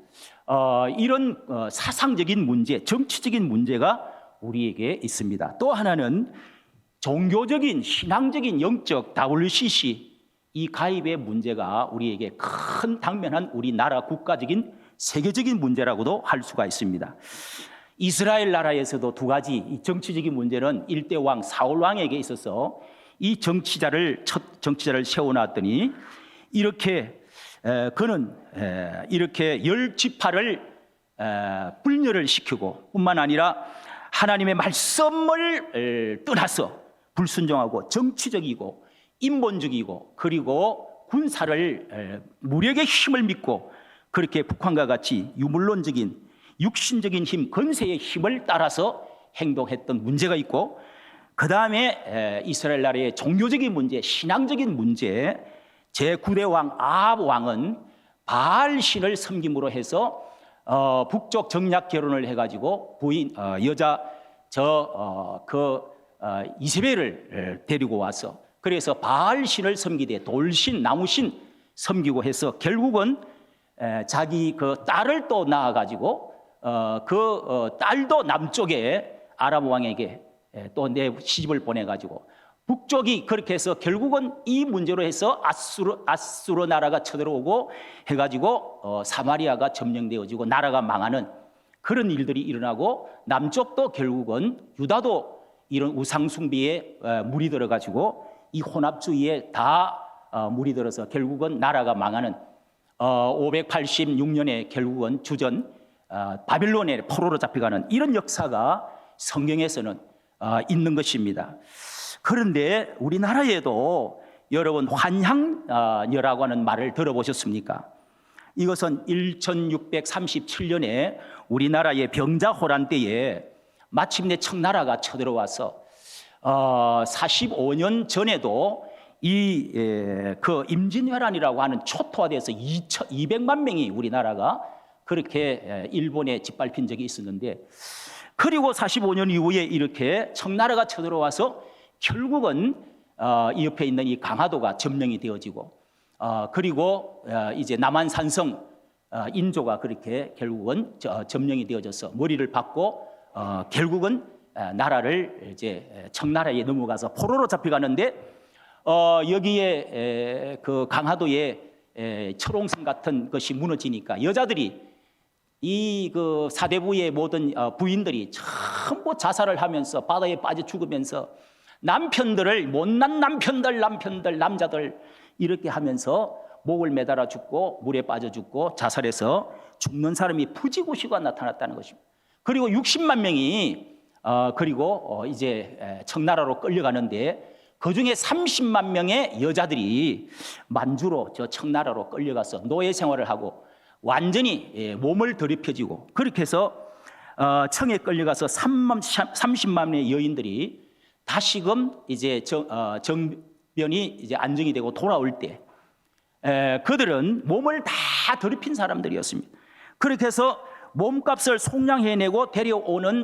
이런 사상적인 문제, 정치적인 문제가 우리에게 있습니다. 또 하나는 종교적인, 신앙적인, 영적 WCC 이 가입의 문제가 우리에게 큰 당면한 우리나라 국가적인 세계적인 문제라고도 할 수가 있습니다. 이스라엘 나라에서도 두 가지 이 정치적인 문제는 일대 왕 사울 왕에게 있어서 이 첫 정치자를 세워놨더니 이렇게 그는 이렇게 10지파를 분열을 시키고 뿐만 아니라 하나님의 말씀을 떠나서 불순종하고 정치적이고 인본주의고 그리고 군사를 무력의 힘을 믿고 그렇게 북한과 같이 유물론적인 육신적인 힘, 건세의 힘을 따라서 행동했던 문제가 있고 그 다음에 이스라엘 나라의 종교적인 문제, 신앙적인 문제 제9대 왕 아합 왕은 바알 신을 섬김으로 해서 북쪽 정략 결혼을 해가지고 부인 여자 이세벨을 데리고 와서 그래서 바알 신을 섬기되 돌신, 나무신 섬기고 해서 결국은 자기 그 딸을 또 낳아가지고 딸도 남쪽에 아람 왕에게 또 내 시집을 보내가지고 북쪽이 그렇게 해서 결국은 이 문제로 해서 아수르 나라가 쳐들어오고 해가지고 사마리아가 점령되어지고 나라가 망하는 그런 일들이 일어나고 남쪽도 결국은 유다도 이런 우상숭배에 물이 들어가지고 이 혼합주의에 다 물이 들어서 결국은 나라가 망하는 586년에 결국은 주전 바빌론의 포로로 잡혀가는 이런 역사가 성경에서는 있는 것입니다. 그런데 우리나라에도 여러분 환향녀라고 하는 말을 들어보셨습니까? 이것은 1637년에 우리나라의 병자호란 때에 마침내 청나라가 쳐들어와서 45년 전에도 그 임진왜란이라고 하는 초토화돼서 200만 명이 우리나라가 그렇게 일본에 짓밟힌 적이 있었는데 그리고 45년 이후에 이렇게 청나라가 쳐들어와서 결국은 이 옆에 있는 이 강화도가 점령이 되어지고 그리고 이제 남한산성 인조가 그렇게 결국은 점령이 되어져서 머리를 박고 결국은 나라를 이제 청나라에 넘어가서 포로로 잡혀가는데 여기에 그 강화도에 철옹성 같은 것이 무너지니까 여자들이 이 그 사대부의 모든 부인들이 전부 자살을 하면서 바다에 빠져 죽으면서 남편들을 못난 남자들 이렇게 하면서 목을 매달아 죽고 물에 빠져 죽고 자살해서 죽는 사람이 푸지고시가 나타났다는 것입니다. 그리고 60만 명이 그리고 이제 청나라로 끌려가는데 그 중에 30만 명의 여자들이 만주로 저 청나라로 끌려가서 노예 생활을 하고 완전히 몸을 더럽혀지고 그렇게 해서 청에 끌려가서 30만 명의 여인들이 다시금 이제 정변이 이제 안정이 되고 돌아올 때 그들은 몸을 다 더럽힌 사람들이었습니다. 그렇게 해서 몸값을 속량해내고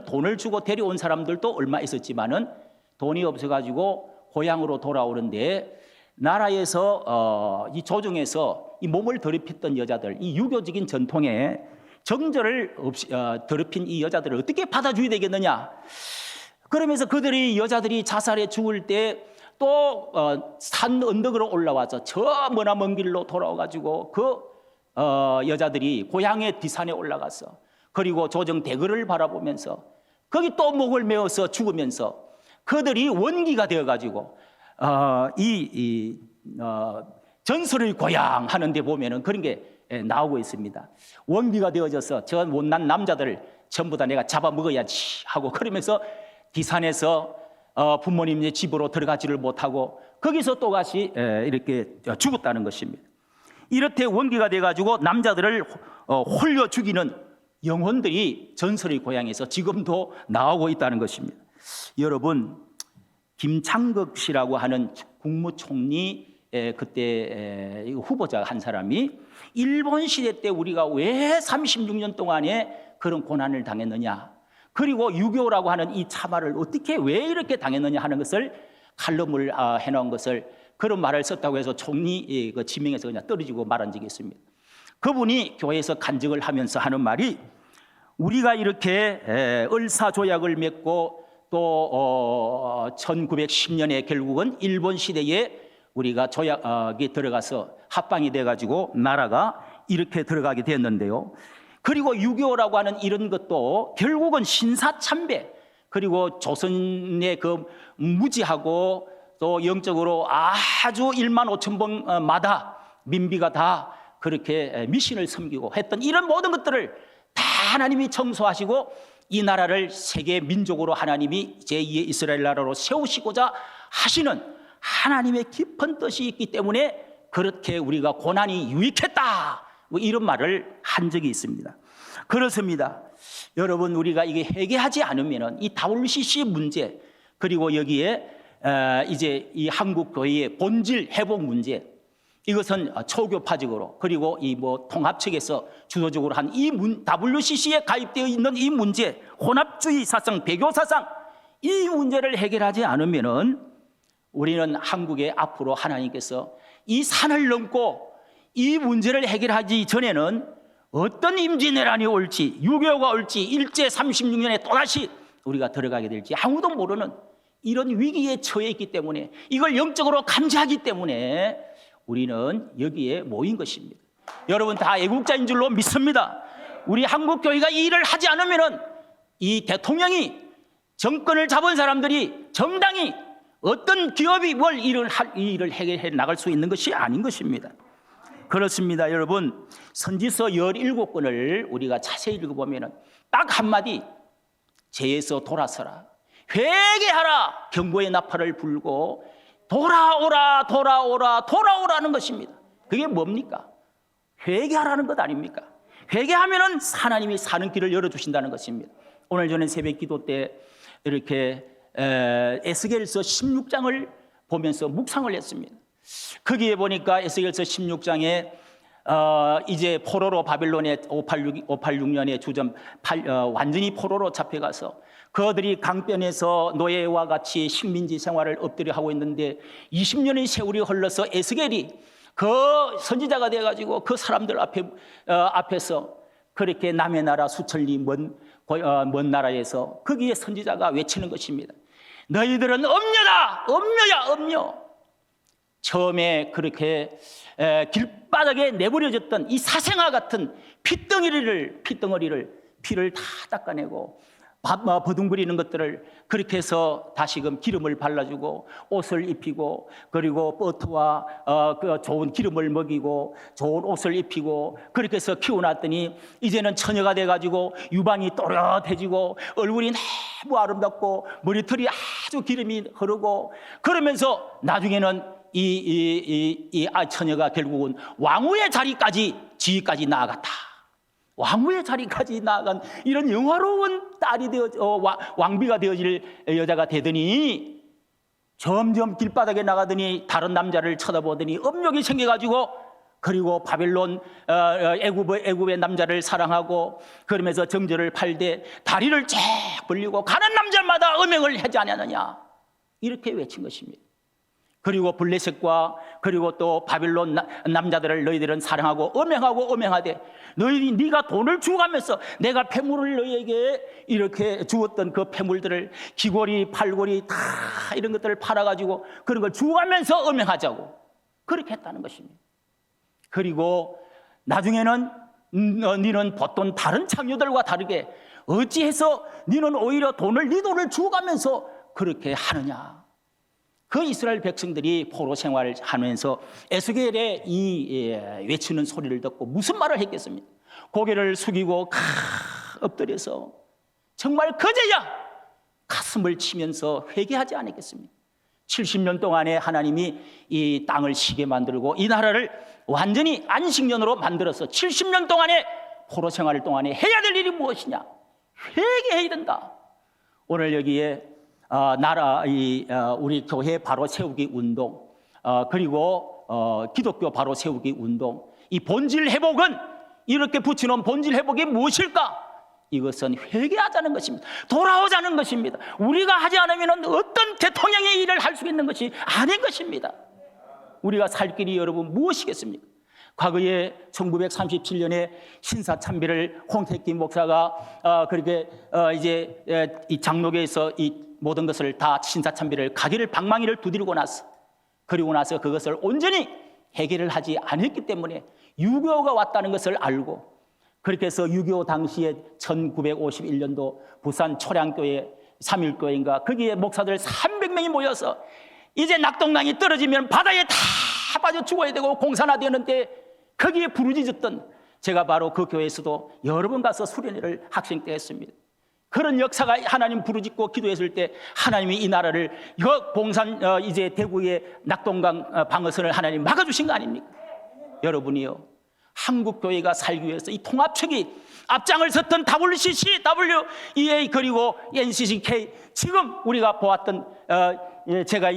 돈을 주고 데려온 사람들도 얼마 있었지만은 돈이 없어가지고 고향으로 돌아오는데 나라에서 이 조정에서 이 몸을 더럽혔던 여자들, 이 유교적인 전통에 정절을 더럽힌 이 여자들을 어떻게 받아줘야 되겠느냐? 그러면서 여자들이 자살해 죽을 때 또 산 언덕으로 올라와서 저 머나먼 길로 돌아와가지고 그 여자들이 고향의 뒷산에 올라가서 그리고 조정 대궐을 바라보면서 거기 또 목을 메어서 죽으면서 그들이 원기가 되어가지고 전설의 고향 하는데 보면은 그런 게 나오고 있습니다. 원기가 되어져서 저 못난 남자들 전부 다 내가 잡아먹어야지 하고 그러면서 뒷산에서 부모님의 집으로 들어가지를 못하고 거기서 또다시 이렇게 죽었다는 것입니다. 이렇게 원기가 돼가지고 남자들을 홀려 죽이는 영혼들이 전설의 고향에서 지금도 나오고 있다는 것입니다. 여러분, 김창극 씨라고 하는 국무총리 그때 후보자 한 사람이 일본 시대 때 우리가 왜 36년 동안에 그런 고난을 당했느냐, 그리고 유교라고 하는 이 참화를 어떻게 왜 이렇게 당했느냐 하는 것을 칼럼을 해놓은 것을 그런 말을 썼다고 해서 총리 지명에서 그냥 떨어지고 말한 적이 있습니다. 그분이 교회에서 간증을 하면서 하는 말이 우리가 이렇게 을사조약을 맺고 또 1910년에 결국은 일본 시대에 우리가 조약에 들어가서 합방이 돼가지고 나라가 이렇게 들어가게 됐는데요. 그리고 6.25라고 하는 이런 것도 결국은 신사참배, 그리고 조선의 그 무지하고 또 영적으로 아주 1만 5천 번마다 민비가 다 그렇게 미신을 섬기고 했던 이런 모든 것들을 다 하나님이 청소하시고 이 나라를 세계 민족으로 하나님이 제2의 이스라엘 나라로 세우시고자 하시는 하나님의 깊은 뜻이 있기 때문에 그렇게 우리가 고난이 유익했다, 뭐 이런 말을 한 적이 있습니다. 그렇습니다. 여러분, 우리가 이게 해결하지 않으면은 이 WCC 문제, 그리고 여기에 이제 이 한국 교회의 본질 회복 문제, 이것은 초교파적으로 그리고 이 뭐 통합 측에서 주도적으로 한 이 WCC에 가입되어 있는 이 문제, 혼합주의 사상, 배교 사상, 이 문제를 해결하지 않으면은 우리는 한국에 앞으로 하나님께서 이 산을 넘고 이 문제를 해결하기 전에는 어떤 임진왜란이 올지, 6.25가 올지, 일제 36년에 또다시 우리가 들어가게 될지 아무도 모르는 이런 위기에 처해 있기 때문에, 이걸 영적으로 감지하기 때문에 우리는 여기에 모인 것입니다. 여러분 다 애국자인 줄로 믿습니다. 우리 한국교회가 이 일을 하지 않으면 이 대통령이, 정권을 잡은 사람들이, 정당이, 어떤 기업이 뭘 이 일을 해결해 나갈 수 있는 것이 아닌 것입니다. 그렇습니다. 여러분, 선지서 17권을 우리가 자세히 읽어보면 딱 한마디, 죄에서 돌아서라, 회개하라, 경고의 나팔을 불고 돌아오라, 돌아오라, 돌아오라는 것입니다. 그게 뭡니까? 회개하라는 것 아닙니까? 회개하면은 하나님이 사는 길을 열어주신다는 것입니다. 오늘 저는 새벽 기도 때 이렇게 에스겔서 16장을 보면서 묵상을 했습니다. 거기에 보니까 에스겔서 16장에 이제 포로로 바벨론에 586년에 주전 완전히 포로로 잡혀가서 그들이 강변에서 노예와 같이 식민지 생활을 엎드려 하고 있는데 20년의 세월이 흘러서 에스겔이 그 선지자가 돼가지고 그 사람들 앞에서 그렇게 남의 나라 수천리 먼 나라에서 거기에 선지자가 외치는 것입니다. 너희들은 엄녀다, 엄녀야, 엄녀. 처음에 그렇게 길바닥에 내버려졌던 이 사생아 같은 피덩어리를 피를 다 닦아내고 버둥거리는 것들을 그렇게 해서 다시금 기름을 발라주고 옷을 입히고, 그리고 버터와 그 좋은 기름을 먹이고 좋은 옷을 입히고 그렇게 해서 키워놨더니 이제는 처녀가 돼가지고 유방이 또렷해지고 얼굴이 너무 아름답고 머리털이 아주 기름이 흐르고, 그러면서 나중에는 이 처녀가 결국은 왕후의 자리까지, 지위까지 나아갔다. 왕후의 자리까지 나아간 이런 영화로운 딸이 왕비가 되어질 여자가 되더니 점점 길바닥에 나가더니 다른 남자를 쳐다보더니 음욕이 생겨가지고, 그리고 바벨론 애굽의 남자를 사랑하고 그러면서 정절을 팔되 다리를 쫙 벌리고 가는 남자마다 음행을 하지 않았느냐, 이렇게 외친 것입니다. 그리고 블레셋과 그리고 또 바벨론 남자들을 너희들은 사랑하고 음행하되 네가 돈을 주가면서 내가 폐물을 너희에게 이렇게 주었던 그 폐물들을 귀고리, 팔고리 다 이런 것들을 팔아가지고 그런 걸 주가면서 음행하자고 그렇게 했다는 것입니다. 그리고 나중에는 너희는 보통 다른 창녀들과 다르게 어찌해서 너희는 오히려 네 돈을 주가면서 그렇게 하느냐. 그 이스라엘 백성들이 포로 생활을 하면서 에스겔의 이 외치는 소리를 듣고 무슨 말을 했겠습니까? 고개를 숙이고 엎드려서 정말 그제야 가슴을 치면서 회개하지 않았겠습니까? 70년 동안에 하나님이 이 땅을 쉬게 만들고 이 나라를 완전히 안식년으로 만들어서 70년 동안에 포로 생활 동안에 해야 될 일이 무엇이냐? 회개해야 된다. 오늘 여기에 우리 교회 바로 세우기 운동, 그리고 기독교 바로 세우기 운동, 이 본질 회복은, 이렇게 붙여놓은 본질 회복이 무엇일까? 이것은 회개하자는 것입니다. 돌아오자는 것입니다. 우리가 하지 않으면 어떤 대통령의 일을 할 수 있는 것이 아닌 것입니다. 우리가 살 길이 여러분 무엇이겠습니까? 과거에 1937년에 신사참배를 홍택기 목사가 그렇게 이제 이 장로교에서 이 모든 것을 다 신사참배를 가게를 방망이를 두드리고 나서 그리고 나서 그것을 온전히 해결을 하지 않았기 때문에 유교가 왔다는 것을 알고 그렇게 해서 유교 당시에 1951년도 부산 초량교회 3.1교회인가 거기에 목사들 300명이 모여서 이제 낙동강이 떨어지면 바다에 다 빠져 죽어야 되고 공사나 되는데 거기에 부르짖었던 제가 바로 그 교회에서도 여러 번 가서 수련회를 학생 때 했습니다. 그런 역사가 하나님 부르짖고 기도했을 때 하나님이 이 나라를 봉산 이제 대구의 낙동강 방어선을 하나님 막아주신 거 아닙니까? 여러분이요, 한국 교회가 살기 위해서 이 통합책이 앞장을 섰던 WCC, WEA 그리고 NCCK 지금 우리가 보았던 제가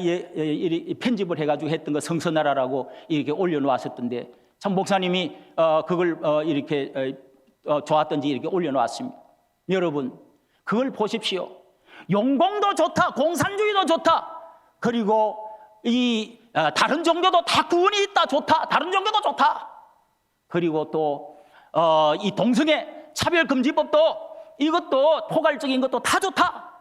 편집을 해가지고 했던 거 성서나라라고 이렇게 올려놓았었던데 참 목사님이 그걸 이렇게 좋았던지 이렇게 올려놓았습니다. 여러분 그걸 보십시오. 용공도 좋다, 공산주의도 좋다, 그리고 이 다른 종교도 다 구원이 있다, 좋다, 다른 종교도 좋다. 그리고 또 이 동성애 차별금지법도 이것도 포괄적인 것도 다 좋다.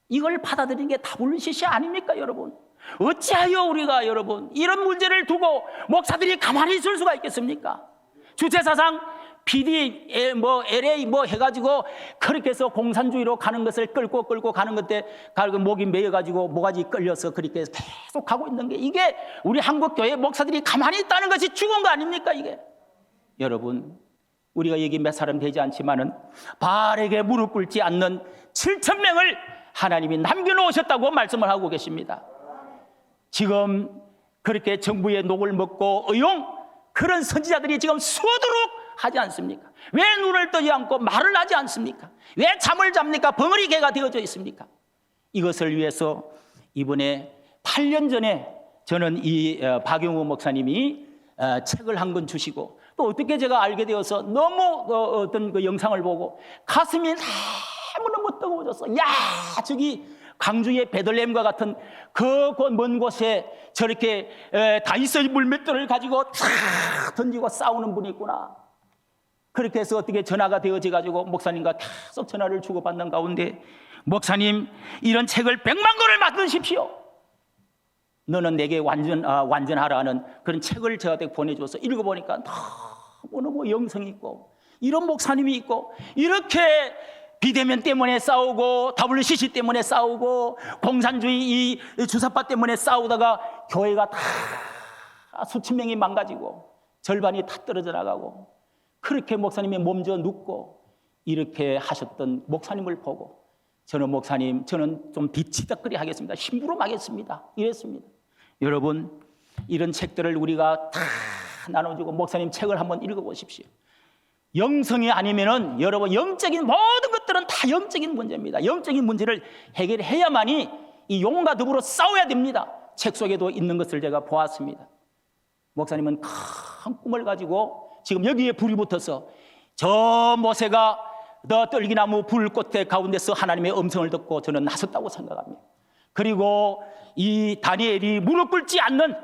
이걸 받아들이는 게 WCC 아닙니까, 여러분? 어찌하여 우리가 여러분 이런 문제를 두고 목사들이 가만히 있을 수가 있겠습니까? 주체사상 PD LA 해가지고 그렇게 해서 공산주의로 가는 것을 끌고 가는 것때 목이 메여가지고 모가지 끌려서 그렇게 계속 가고 있는 게 이게 우리 한국 교회 목사들이 가만히 있다는 것이 죽은 거 아닙니까 이게? 여러분 우리가 여기 몇 사람 되지 않지만은 바알에게 무릎 꿇지 않는 7,000명을 하나님이 남겨놓으셨다고 말씀을 하고 계십니다. 지금 그렇게 정부의 녹을 먹고 그런 선지자들이 지금 수두룩 하지 않습니까? 왜 눈을 뜨지 않고 말을 하지 않습니까? 왜 잠을 잡니까? 벙어리 개가 되어져 있습니까? 이것을 위해서 이번에 8년 전에 저는 이 박용우 목사님이 책을 한 권 주시고 또 어떻게 제가 알게 되어서 너무 어떤 그 영상을 보고 가슴이 너무너무 뜨거워졌어. 야, 저기 광주의 베들레헴과 같은 그 먼 곳에 저렇게 다윗의 물맷돌을 가지고 탁 던지고 싸우는 분이 있구나. 그렇게 해서 어떻게 전화가 되어져 가지고 목사님과 계속 전화를 주고받는 가운데 목사님 이런 책을 100만 권을 만드십시오. 너는 내게 완전하라는 그런 책을 저한테 보내줘서 읽어보니까 너무너무 영성이 있고 이런 목사님이 있고 이렇게 비대면 때문에 싸우고 WCC 때문에 싸우고 공산주의 이 주사파 때문에 싸우다가 교회가 다 수천 명이 망가지고 절반이 다 떨어져 나가고 그렇게 목사님이 몸져 눕고 이렇게 하셨던 목사님을 보고 저는 목사님 저는 좀 뒤치다거리 하겠습니다. 심부름하겠습니다. 이랬습니다. 여러분 이런 책들을 우리가 다 나눠주고 목사님 책을 한번 읽어보십시오. 영성이 아니면은 여러분 영적인 모든 것들은 다 영적인 문제입니다. 영적인 문제를 해결해야만이 이 용과 더불어 싸워야 됩니다. 책 속에도 있는 것을 제가 보았습니다. 목사님은 큰 꿈을 가지고 지금 여기에 불이 붙어서 저 모세가 너 떨기나무 불꽃의 가운데서 하나님의 음성을 듣고 저는 나섰다고 생각합니다. 그리고 이 다니엘이 무릎 꿇지 않는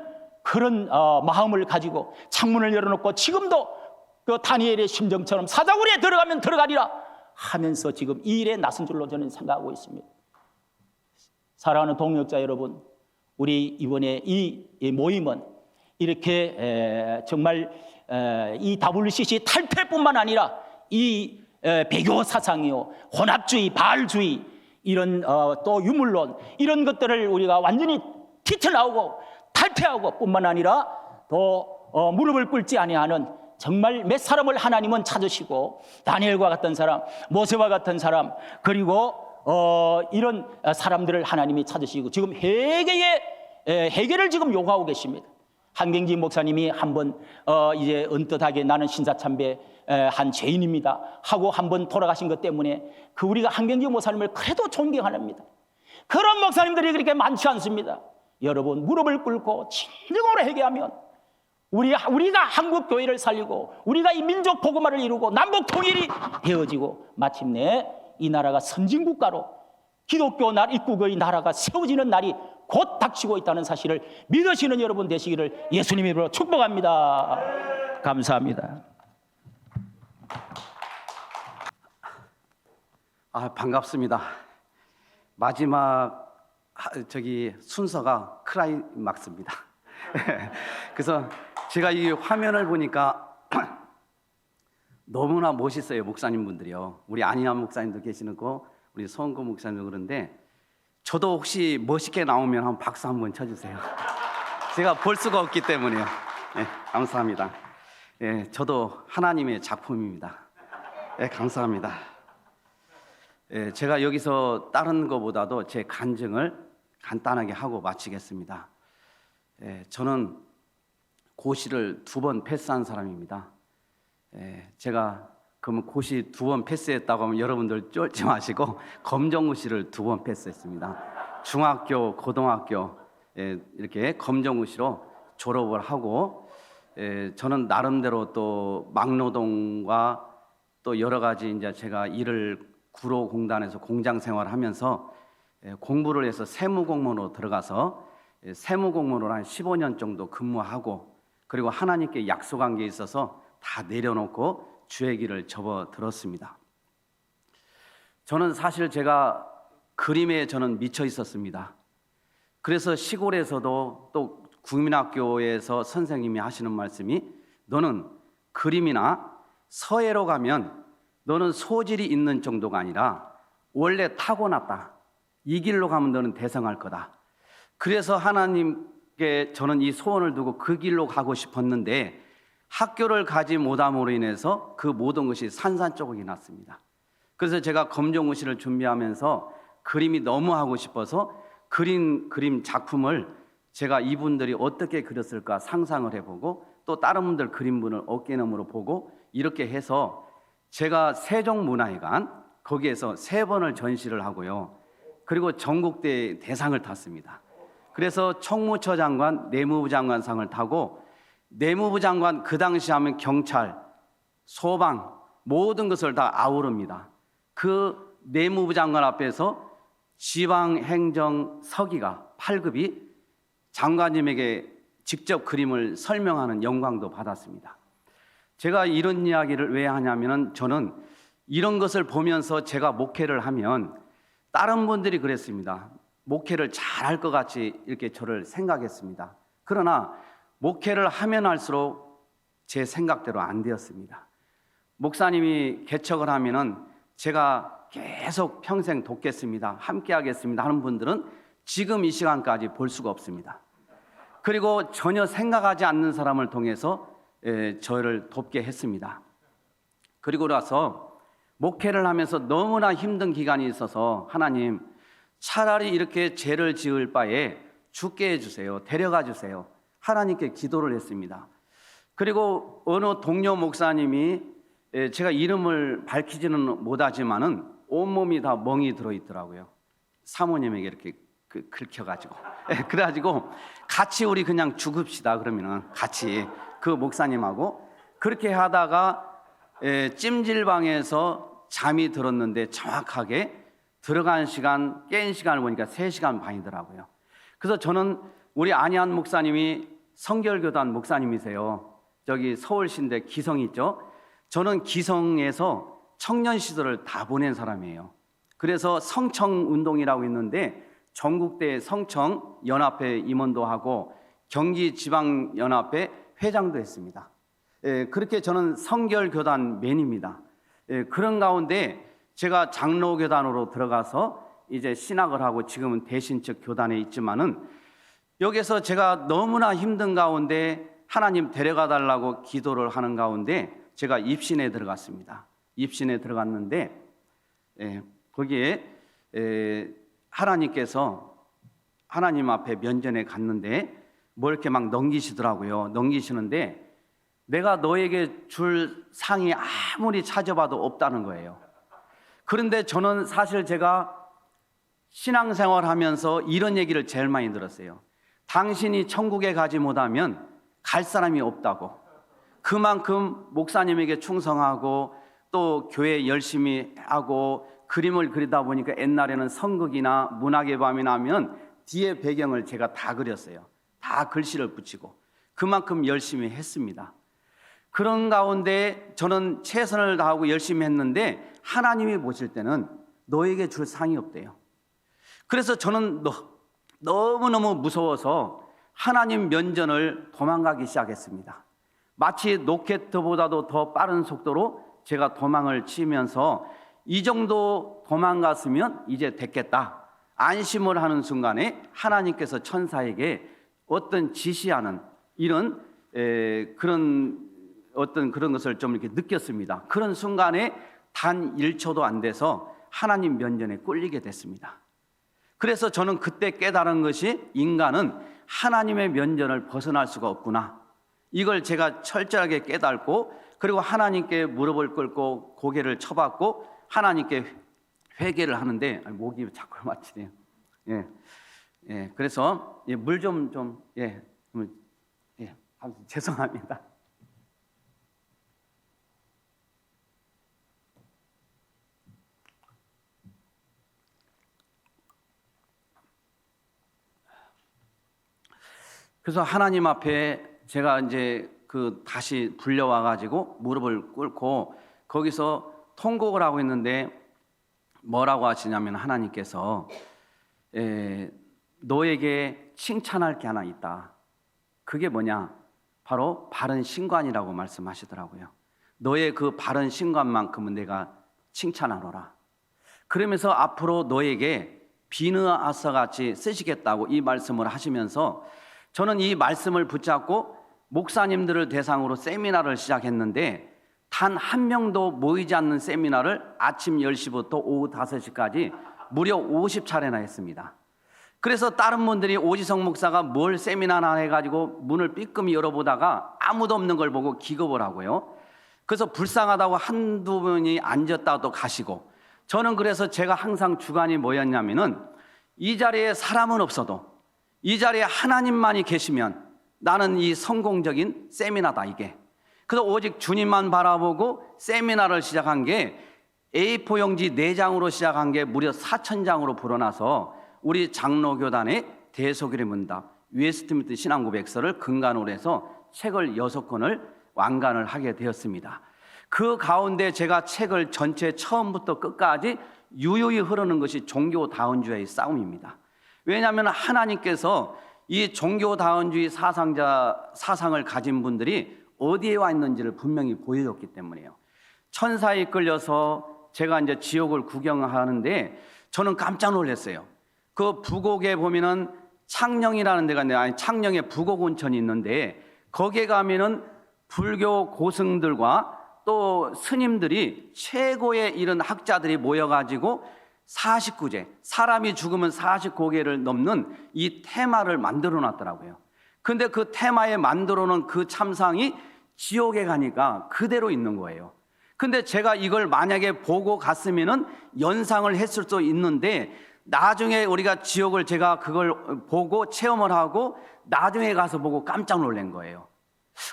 그런 마음을 가지고 창문을 열어놓고 지금도 그 다니엘의 심정처럼 사자굴에 들어가면 들어가리라 하면서 지금 이 일에 나선 줄로 저는 생각하고 있습니다. 사랑하는 동역자 여러분, 우리 이번에 이 모임은 이렇게 정말 이 WCC 탈퇴뿐만 아니라 이 배교 사상이요, 혼합주의, 바알주의 이런 또 유물론 이런 것들을 우리가 완전히 튀쳐나오고 탈퇴하고 뿐만 아니라 또 무릎을 꿇지 아니하는 정말 몇 사람을 하나님은 찾으시고 다니엘과 같은 사람, 모세와 같은 사람 그리고 이런 사람들을 하나님이 찾으시고 지금 해결을 지금 요구하고 계십니다. 한경지 목사님이 한번 이제 언뜻하게 나는 신사참배 한 죄인입니다 하고 한번 돌아가신 것 때문에 그 우리가 한경지 목사님을 그래도 존경합니다. 그런 목사님들이 그렇게 많지 않습니다. 여러분 무릎을 꿇고 진정으로 회개하면 우리가 한국 교회를 살리고 우리가 이 민족 복음화를 이루고 남북 통일이 되어지고 마침내 이 나라가 선진국가로 기독교 입국의 나라가 세워지는 날이 곧 닥치고 있다는 사실을 믿으시는 여러분 되시기를 예수님의 이름으로 축복합니다. 감사합니다. 반갑습니다. 마지막 순서가 클라이막스입니다. 그래서 제가 이 화면을 보니까 너무나 멋있어요, 목사님분들이요. 우리 안희환 목사님도 계시고 우리 서은고 목사님도 그런데 저도 혹시 멋있게 나오면 한번 박수 한번 쳐주세요. 제가 볼 수가 없기 때문에요. 네, 감사합니다. 네, 저도 하나님의 작품입니다. 네, 감사합니다. 네, 제가 여기서 다른 것보다도 제 간증을 간단하게 하고 마치겠습니다. 네, 저는 고시를 2번 패스한 사람입니다. 제가 그러면 고시 2번 패스했다고 하면 여러분들 쫄지 마시고 검정고시를 2번 패스했습니다. 중학교, 고등학교 이렇게 검정고시로 졸업을 하고 저는 나름대로 또 막노동과 또 여러 가지 이제 제가 일을 구로공단에서 공장 생활을 하면서 공부를 해서 세무공무원으로 들어가서 세무공무원으로 한 15년 정도 근무하고 그리고 하나님께 약속한 게 있어서 다 내려놓고 주의 길을 접어들었습니다. 저는 사실 제가 그림에 저는 미쳐 있었습니다. 그래서 시골에서도 또 국민학교에서 선생님이 하시는 말씀이 너는 그림이나 서예로 가면 너는 소질이 있는 정도가 아니라 원래 타고났다. 이 길로 가면 너는 대성할 거다. 그래서 하나님께 저는 이 소원을 두고 그 길로 가고 싶었는데 학교를 가지 못함으로 인해서 그 모든 것이 산산조각이 났습니다. 그래서 제가 검정고시를 준비하면서 그림이 너무 하고 싶어서 그림 작품을 제가 이분들이 어떻게 그렸을까 상상을 해보고 또 다른 분들 그림분을 어깨너머로 보고 이렇게 해서 제가 세종문화회관 거기에서 3번을 전시를 하고요. 그리고 전국대 대상을 탔습니다. 그래서 총무처 장관, 내무부 장관상을 타고 내무부 장관 그 당시 하면 경찰, 소방 모든 것을 다 아우릅니다. 그 내무부 장관 앞에서 지방행정 서기가 8급이 장관님에게 직접 그림을 설명하는 영광도 받았습니다. 제가 이런 이야기를 왜 하냐면은 저는 이런 것을 보면서 제가 목회를 하면 다른 분들이 그랬습니다. 목회를 잘할 것 같이 이렇게 저를 생각했습니다. 그러나 목회를 하면 할수록 제 생각대로 안 되었습니다. 목사님이 개척을 하면은 제가 계속 평생 돕겠습니다. 함께 하겠습니다 하는 분들은 지금 이 시간까지 볼 수가 없습니다. 그리고 전혀 생각하지 않는 사람을 통해서 저를 돕게 했습니다. 그리고 나서 목회를 하면서 너무나 힘든 기간이 있어서 하나님 차라리 이렇게 죄를 지을 바에 죽게 해주세요. 데려가 주세요. 하나님께 기도를 했습니다. 그리고 어느 동료 목사님이 제가 이름을 밝히지는 못하지만은 온몸이 다 멍이 들어있더라고요. 사모님에게 이렇게 긁혀가지고 그래가지고 같이 우리 그냥 죽읍시다 그러면은 같이 그 목사님하고 그렇게 하다가 찜질방에서 잠이 들었는데 정확하게 들어간 시간 깬 시간을 보니까 3시간 반이더라고요. 그래서 저는 우리 안희환 목사님이 성결교단 목사님이세요. 저기 서울시인데 기성 있죠. 저는 기성에서 청년 시절을 다 보낸 사람이에요. 그래서 성청운동이라고 있는데 전국대 성청연합회 임원도 하고 경기지방연합회 회장도 했습니다. 그렇게 저는 성결교단 맨입니다. 그런 가운데 제가 장로교단으로 들어가서 이제 신학을 하고 지금은 대신측 교단에 있지만은 여기서 제가 너무나 힘든 가운데 하나님 데려가 달라고 기도를 하는 가운데 제가 입신에 들어갔습니다. 입신에 들어갔는데 거기에 하나님께서 하나님 앞에 면전에 갔는데 뭐 이렇게 막 넘기시더라고요. 넘기시는데 내가 너에게 줄 상이 아무리 찾아봐도 없다는 거예요. 그런데 저는 사실 제가 신앙생활 하면서 이런 얘기를 제일 많이 들었어요. 당신이 천국에 가지 못하면 갈 사람이 없다고. 그만큼 목사님에게 충성하고 또 교회 열심히 하고 그림을 그리다 보니까 옛날에는 성극이나 문학의 밤이나 하면 뒤에 배경을 제가 다 그렸어요. 다 글씨를 붙이고 그만큼 열심히 했습니다. 그런 가운데 저는 최선을 다하고 열심히 했는데 하나님이 보실 때는 너에게 줄 상이 없대요. 그래서 저는 너무너무 무서워서 하나님 면전을 도망가기 시작했습니다. 마치 로켓보다도 더 빠른 속도로 제가 도망을 치면서 이 정도 도망갔으면 이제 됐겠다. 안심을 하는 순간에 하나님께서 천사에게 어떤 지시하는 이런 그런 것을 좀 이렇게 느꼈습니다. 그런 순간에 단 1초도 안 돼서 하나님 면전에 꿀리게 됐습니다. 그래서 저는 그때 깨달은 것이 인간은 하나님의 면전을 벗어날 수가 없구나. 이걸 제가 철저하게 깨닫고 그리고 하나님께 무릎을 꿇고 고개를 쳐박고 하나님께 회개를 하는데 목이 자꾸 막히네요. 그래서 물 좀 죄송합니다. 그래서 하나님 앞에 제가 이제 다시 불려와 가지고 무릎을 꿇고 거기서 통곡을 하고 있는데 뭐라고 하시냐면 하나님께서 너에게 칭찬할 게 하나 있다. 그게 뭐냐? 바로 바른 신관이라고 말씀하시더라고요. 너의 그 바른 신관만큼은 내가 칭찬하노라. 그러면서 앞으로 너에게 비느하사 같이 쓰시겠다고 이 말씀을 하시면서 저는 이 말씀을 붙잡고 목사님들을 대상으로 세미나를 시작했는데 단 한 명도 모이지 않는 세미나를 아침 10시부터 오후 5시까지 무려 50차례나 했습니다. 그래서 다른 분들이 오지성 목사가 뭘 세미나나 해가지고 문을 삐끔히 열어보다가 아무도 없는 걸 보고 기겁을 하고요. 그래서 불쌍하다고 한두 분이 앉았다 또 가시고 저는 그래서 제가 항상 주관이 뭐였냐면은 이 자리에 사람은 없어도 이 자리에 하나님만이 계시면 나는 이 성공적인 세미나다 이게. 그래서 오직 주님만 바라보고 세미나를 시작한 게 A4 용지 4장으로 시작한 게 무려 4,000장으로 불어나서 우리 장로교단의 대소결의 문답, 웨스트민스터 신앙고백서를 근간으로 해서 책을 6권을 완간을 하게 되었습니다. 그 가운데 제가 책을 전체 처음부터 끝까지 유유히 흐르는 것이 종교다원주의의 싸움입니다. 왜냐하면 하나님께서 이 종교다원주의 사상을 가진 분들이 어디에 와 있는지를 분명히 보여줬기 때문이에요. 천사에 이끌려서 제가 이제 지옥을 구경하는데 저는 깜짝 놀랐어요. 그 부곡에 보면은 창녕이라는 데가 있는데 창녕에 부곡 온천이 있는데 거기에 가면은 불교 고승들과 또 스님들이 최고의 이런 학자들이 모여가지고 49제 사람이 죽으면 49개를 넘는 이 테마를 만들어 놨더라고요. 근데 그 테마에 만들어 놓은 그 참상이 지옥에 가니까 그대로 있는 거예요. 근데 제가 이걸 만약에 보고 갔으면은 연상을 했을 수 있는데 나중에 우리가 지옥을 제가 그걸 보고 체험을 하고 나중에 가서 보고 깜짝 놀란 거예요.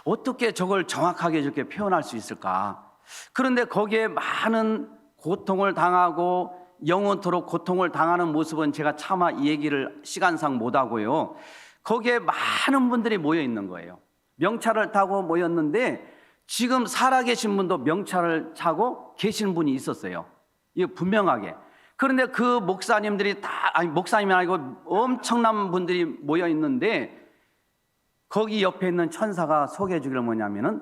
어떻게 저걸 정확하게 이렇게 표현할 수 있을까? 그런데 거기에 많은 고통을 당하고 영원토록 고통을 당하는 모습은 제가 차마 이 얘기를 시간상 못하고요. 거기에 많은 분들이 모여 있는 거예요. 명찰을 타고 모였는데 지금 살아계신 분도 명찰을 타고 계신 분이 있었어요. 이거 분명하게. 그런데 그 목사님들이 목사님이 아니고 엄청난 분들이 모여 있는데 거기 옆에 있는 천사가 소개해 주기를 뭐냐면은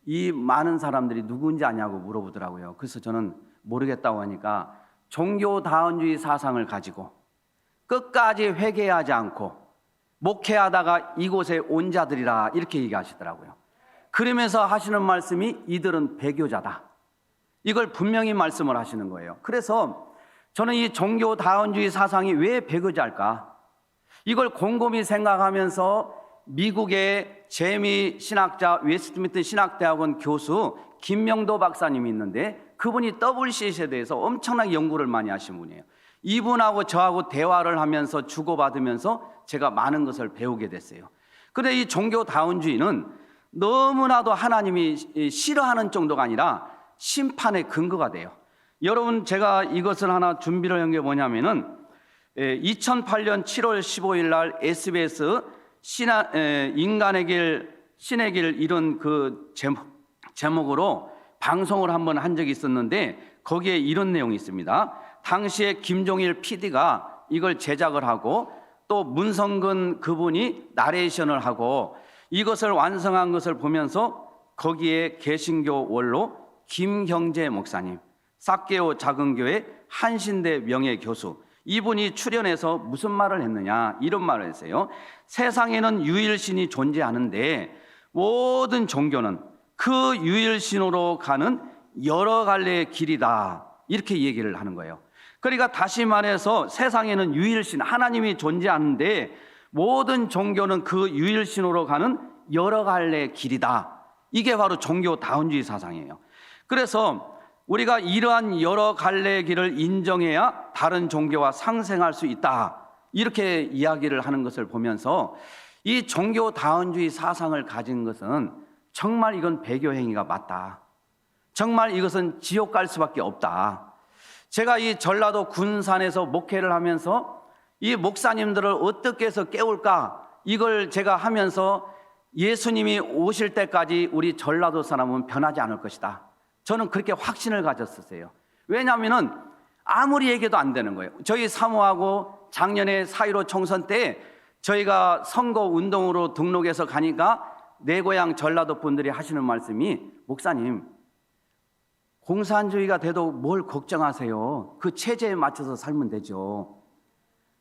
이 많은 사람들이 누군지 아냐고 물어보더라고요. 그래서 저는 모르겠다고 하니까 종교다원주의 사상을 가지고 끝까지 회개하지 않고 목회하다가 이곳에 온 자들이라 이렇게 얘기하시더라고요. 그러면서 하시는 말씀이 이들은 배교자다. 이걸 분명히 말씀을 하시는 거예요. 그래서 저는 이 종교다원주의 사상이 왜 배교자일까? 이걸 곰곰이 생각하면서 미국의 재미 신학자 웨스트민스터 신학대학원 교수 김명도 박사님이 있는데 그분이 WCC에 대해서 엄청나게 연구를 많이 하신 분이에요. 이분하고 저하고 대화를 하면서 주고받으면서 제가 많은 것을 배우게 됐어요. 그런데 이 종교다원주의는 너무나도 하나님이 싫어하는 정도가 아니라 심판의 근거가 돼요. 여러분 제가 이것을 하나 준비를 한 게 뭐냐면은 2008년 7월 15일 날 SBS 인간의 길 신의 길 이런 그 제목으로 방송을 한번 한 적이 있었는데 거기에 이런 내용이 있습니다. 당시에 김종일 PD가 이걸 제작을 하고 또 문성근 그분이 나레이션을 하고 이것을 완성한 것을 보면서 거기에 개신교 원로 김경재 목사님, 싹개오 작은교회 한신대 명예교수 이분이 출연해서 무슨 말을 했느냐 이런 말을 했어요. 세상에는 유일신이 존재하는데 모든 종교는 그 유일신으로 가는 여러 갈래의 길이다 이렇게 얘기를 하는 거예요. 그러니까 다시 말해서 세상에는 유일신 하나님이 존재하는데 모든 종교는 그 유일신으로 가는 여러 갈래의 길이다. 이게 바로 종교다운주의 사상이에요. 그래서 우리가 이러한 여러 갈래의 길을 인정해야 다른 종교와 상생할 수 있다. 이렇게 이야기를 하는 것을 보면서 이 종교다운주의 사상을 가진 것은 정말 이건 배교행위가 맞다. 정말 이것은 지옥 갈 수밖에 없다. 제가 이 전라도 군산에서 목회를 하면서 이 목사님들을 어떻게 해서 깨울까 이걸 제가 하면서 예수님이 오실 때까지 우리 전라도 사람은 변하지 않을 것이다. 저는 그렇게 확신을 가졌었어요. 왜냐하면 아무리 얘기해도 안 되는 거예요. 저희 사모하고 작년에 4.15 총선 때 저희가 선거 운동으로 등록해서 가니까 내 고향 전라도 분들이 하시는 말씀이 목사님 공산주의가 돼도 뭘 걱정하세요. 그 체제에 맞춰서 살면 되죠.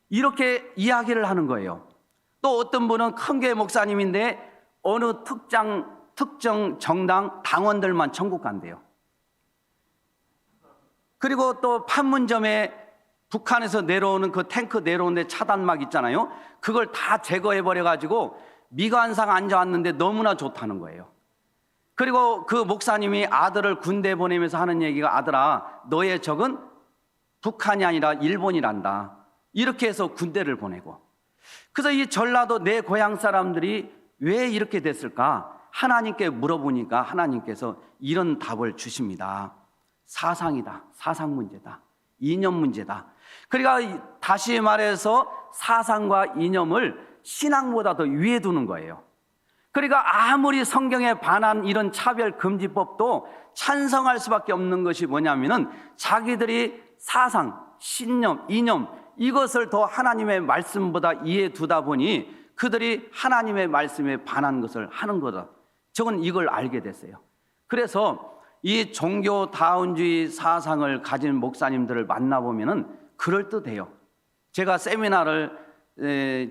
이렇게 이야기를 하는 거예요. 또 어떤 분은 큰 교회 목사님인데 어느 특정 정당 당원들만 천국 간대요. 그리고 또 판문점에 북한에서 내려오는 그 탱크 내려오는데 차단막 있잖아요. 그걸 다 제거해버려가지고 미관상 앉아왔는데 너무나 좋다는 거예요. 그리고 그 목사님이 아들을 군대 보내면서 하는 얘기가 아들아 너의 적은 북한이 아니라 일본이란다. 이렇게 해서 군대를 보내고 그래서 이 전라도 내 고향 사람들이 왜 이렇게 됐을까? 하나님께 물어보니까 하나님께서 이런 답을 주십니다. 사상이다. 사상 문제다. 이념 문제다. 그러니까 다시 말해서 사상과 이념을 신앙보다 더 위에 두는 거예요. 그러니까 아무리 성경에 반한 이런 차별금지법도 찬성할 수밖에 없는 것이 뭐냐면은 자기들이 사상, 신념, 이념 이것을 더 하나님의 말씀보다 이에 두다 보니 그들이 하나님의 말씀에 반한 것을 하는 거다. 저는 이걸 알게 됐어요. 그래서 이 종교다운주의 사상을 가진 목사님들을 만나보면은 그럴듯해요. 제가 세미나를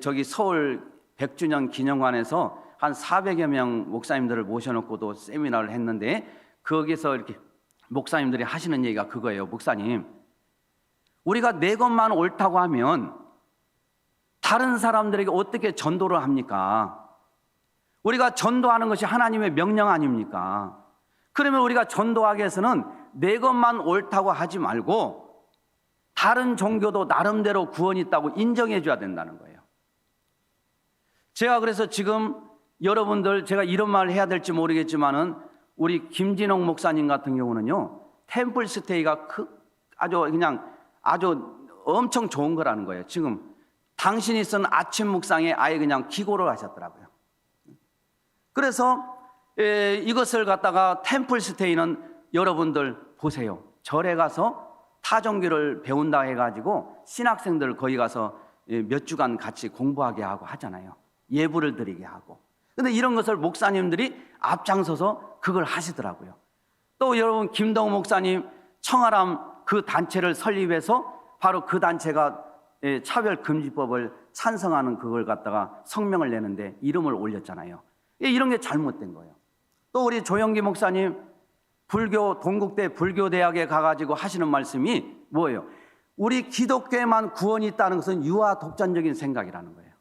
저기 서울 100주년 기념관에서 한 400여 명 목사님들을 모셔놓고도 세미나를 했는데 거기서 이렇게 목사님들이 하시는 얘기가 그거예요. 목사님, 우리가 내 것만 옳다고 하면 다른 사람들에게 어떻게 전도를 합니까? 우리가 전도하는 것이 하나님의 명령 아닙니까? 그러면 우리가 전도하기 위해서는 내 것만 옳다고 하지 말고 다른 종교도 나름대로 구원이 있다고 인정해 줘야 된다는 거예요. 제가 그래서 지금 여러분들 제가 이런 말을 해야 될지 모르겠지만은 우리 김진홍 목사님 같은 경우는요 템플 스테이가 아주 엄청 좋은 거라는 거예요. 지금 당신이 쓴 아침 묵상에 아예 그냥 기고를 하셨더라고요. 그래서 이것을 갖다가 템플 스테이는 여러분들 보세요. 절에 가서 타종교를 배운다 해가지고 신학생들 거기 가서 몇 주간 같이 공부하게 하고 하잖아요. 예불을 드리게 하고. 근데 이런 것을 목사님들이 앞장서서 그걸 하시더라고요. 또 여러분 김동우 목사님 청아람 그 단체를 설립해서 바로 그 단체가 차별금지법을 찬성하는 그걸 갖다가 성명을 내는데 이름을 올렸잖아요. 이런 게 잘못된 거예요. 또 우리 조영기 목사님 불교 동국대 불교대학에 가가지고 하시는 말씀이 뭐예요? 우리 기독교에만 구원이 있다는 것은 유아 독단적인 생각이라는 거예요.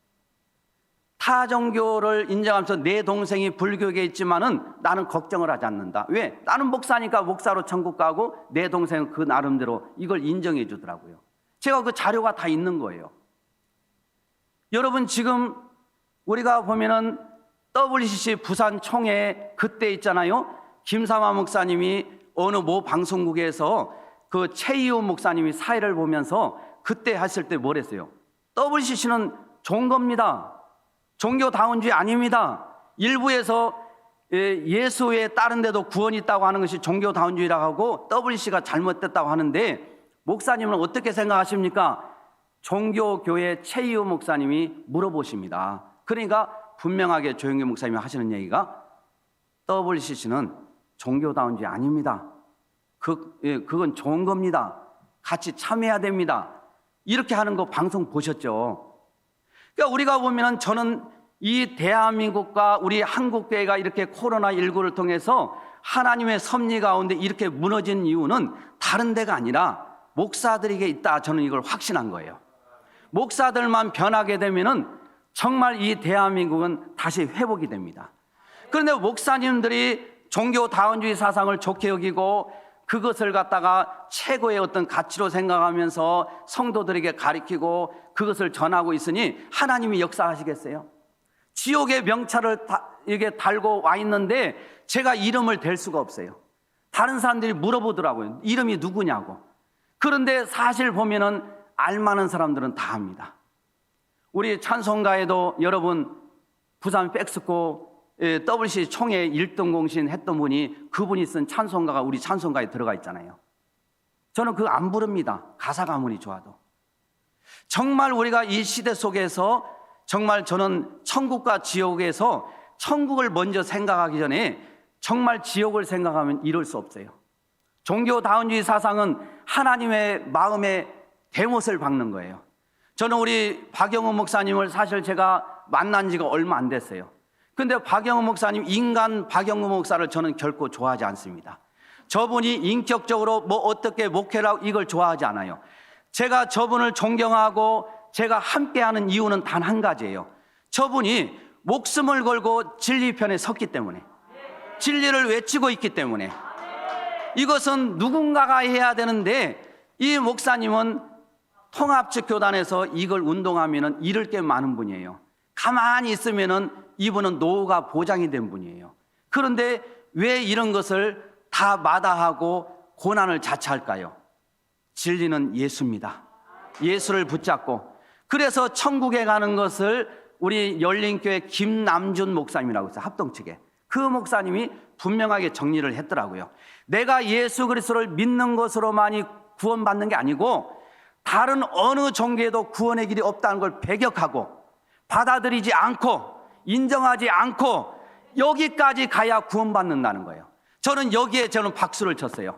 타 종교를 인정하면서 내 동생이 불교계에 있지만은 나는 걱정을 하지 않는다. 왜? 나는 목사니까 목사로 천국 가고 내 동생은 그 나름대로 이걸 인정해 주더라고요. 제가 그 자료가 다 있는 거예요. 여러분 지금 우리가 보면은 WCC 부산 총회 그때 있잖아요. 김삼화 목사님이 어느 모 방송국에서 그 최이우 목사님이 사회를 보면서 그때 하실 때 뭐랬어요? WCC는 좋은 겁니다. 종교다운주의 아닙니다. 일부에서 예수에 따른데도 구원이 있다고 하는 것이 종교다운주의라고 하고 WC가 잘못됐다고 하는데 목사님은 어떻게 생각하십니까? 종교교회 최이호 목사님이 물어보십니다. 그러니까 분명하게 조영규 목사님이 하시는 얘기가 WCC는 종교다운주의 아닙니다. 그건 좋은 겁니다. 같이 참여해야 됩니다. 이렇게 하는 거 방송 보셨죠? 그러니까 우리가 보면은 저는 이 대한민국과 우리 한국교회가 이렇게 코로나19를 통해서 하나님의 섭리 가운데 이렇게 무너진 이유는 다른 데가 아니라 목사들에게 있다. 저는 이걸 확신한 거예요. 목사들만 변하게 되면은 정말 이 대한민국은 다시 회복이 됩니다. 그런데 목사님들이 종교다운주의 사상을 좋게 여기고 그것을 갖다가 최고의 어떤 가치로 생각하면서 성도들에게 가리키고 그것을 전하고 있으니 하나님이 역사하시겠어요? 지옥의 명찰을 이게 달고 와 있는데 제가 이름을 댈 수가 없어요. 다른 사람들이 물어보더라고요. 이름이 누구냐고. 그런데 사실 보면은 알만한 사람들은 다 합니다. 우리 찬송가에도 여러분 부산 백스코 WC 총회 1등 공신 했던 분이 그분이 쓴 찬송가가 우리 찬송가에 들어가 있잖아요. 저는 그거 안 부릅니다. 가사가 아무리 좋아도. 정말 우리가 이 시대 속에서 정말 저는 천국과 지옥에서 천국을 먼저 생각하기 전에 정말 지옥을 생각하면 이럴 수 없어요. 종교다운주의 사상은 하나님의 마음에 대못을 박는 거예요. 저는 우리 박영훈 목사님을 사실 제가 만난 지가 얼마 안 됐어요. 근데 박영훈 목사님, 인간 박영훈 목사를 저는 결코 좋아하지 않습니다. 저분이 인격적으로 뭐 어떻게 목회를 하고 이걸 좋아하지 않아요. 제가 저분을 존경하고 제가 함께하는 이유는 단 한 가지예요. 저분이 목숨을 걸고 진리 편에 섰기 때문에, 진리를 외치고 있기 때문에. 이것은 누군가가 해야 되는데 이 목사님은 통합측 교단에서 이걸 운동하면은 잃을 게 많은 분이에요. 가만히 있으면은 이분은 노후가 보장이 된 분이에요. 그런데 왜 이런 것을 다 마다하고 고난을 자처할까요? 진리는 예수입니다. 예수를 붙잡고. 그래서 천국에 가는 것을 우리 열린교회 김남준 목사님이라고 있어요. 합동 측에. 그 목사님이 분명하게 정리를 했더라고요. 내가 예수 그리스도를 믿는 것으로만이 구원받는 게 아니고 다른 어느 종교에도 구원의 길이 없다는 걸 배격하고 받아들이지 않고 인정하지 않고 여기까지 가야 구원받는다는 거예요. 저는 여기에 박수를 쳤어요.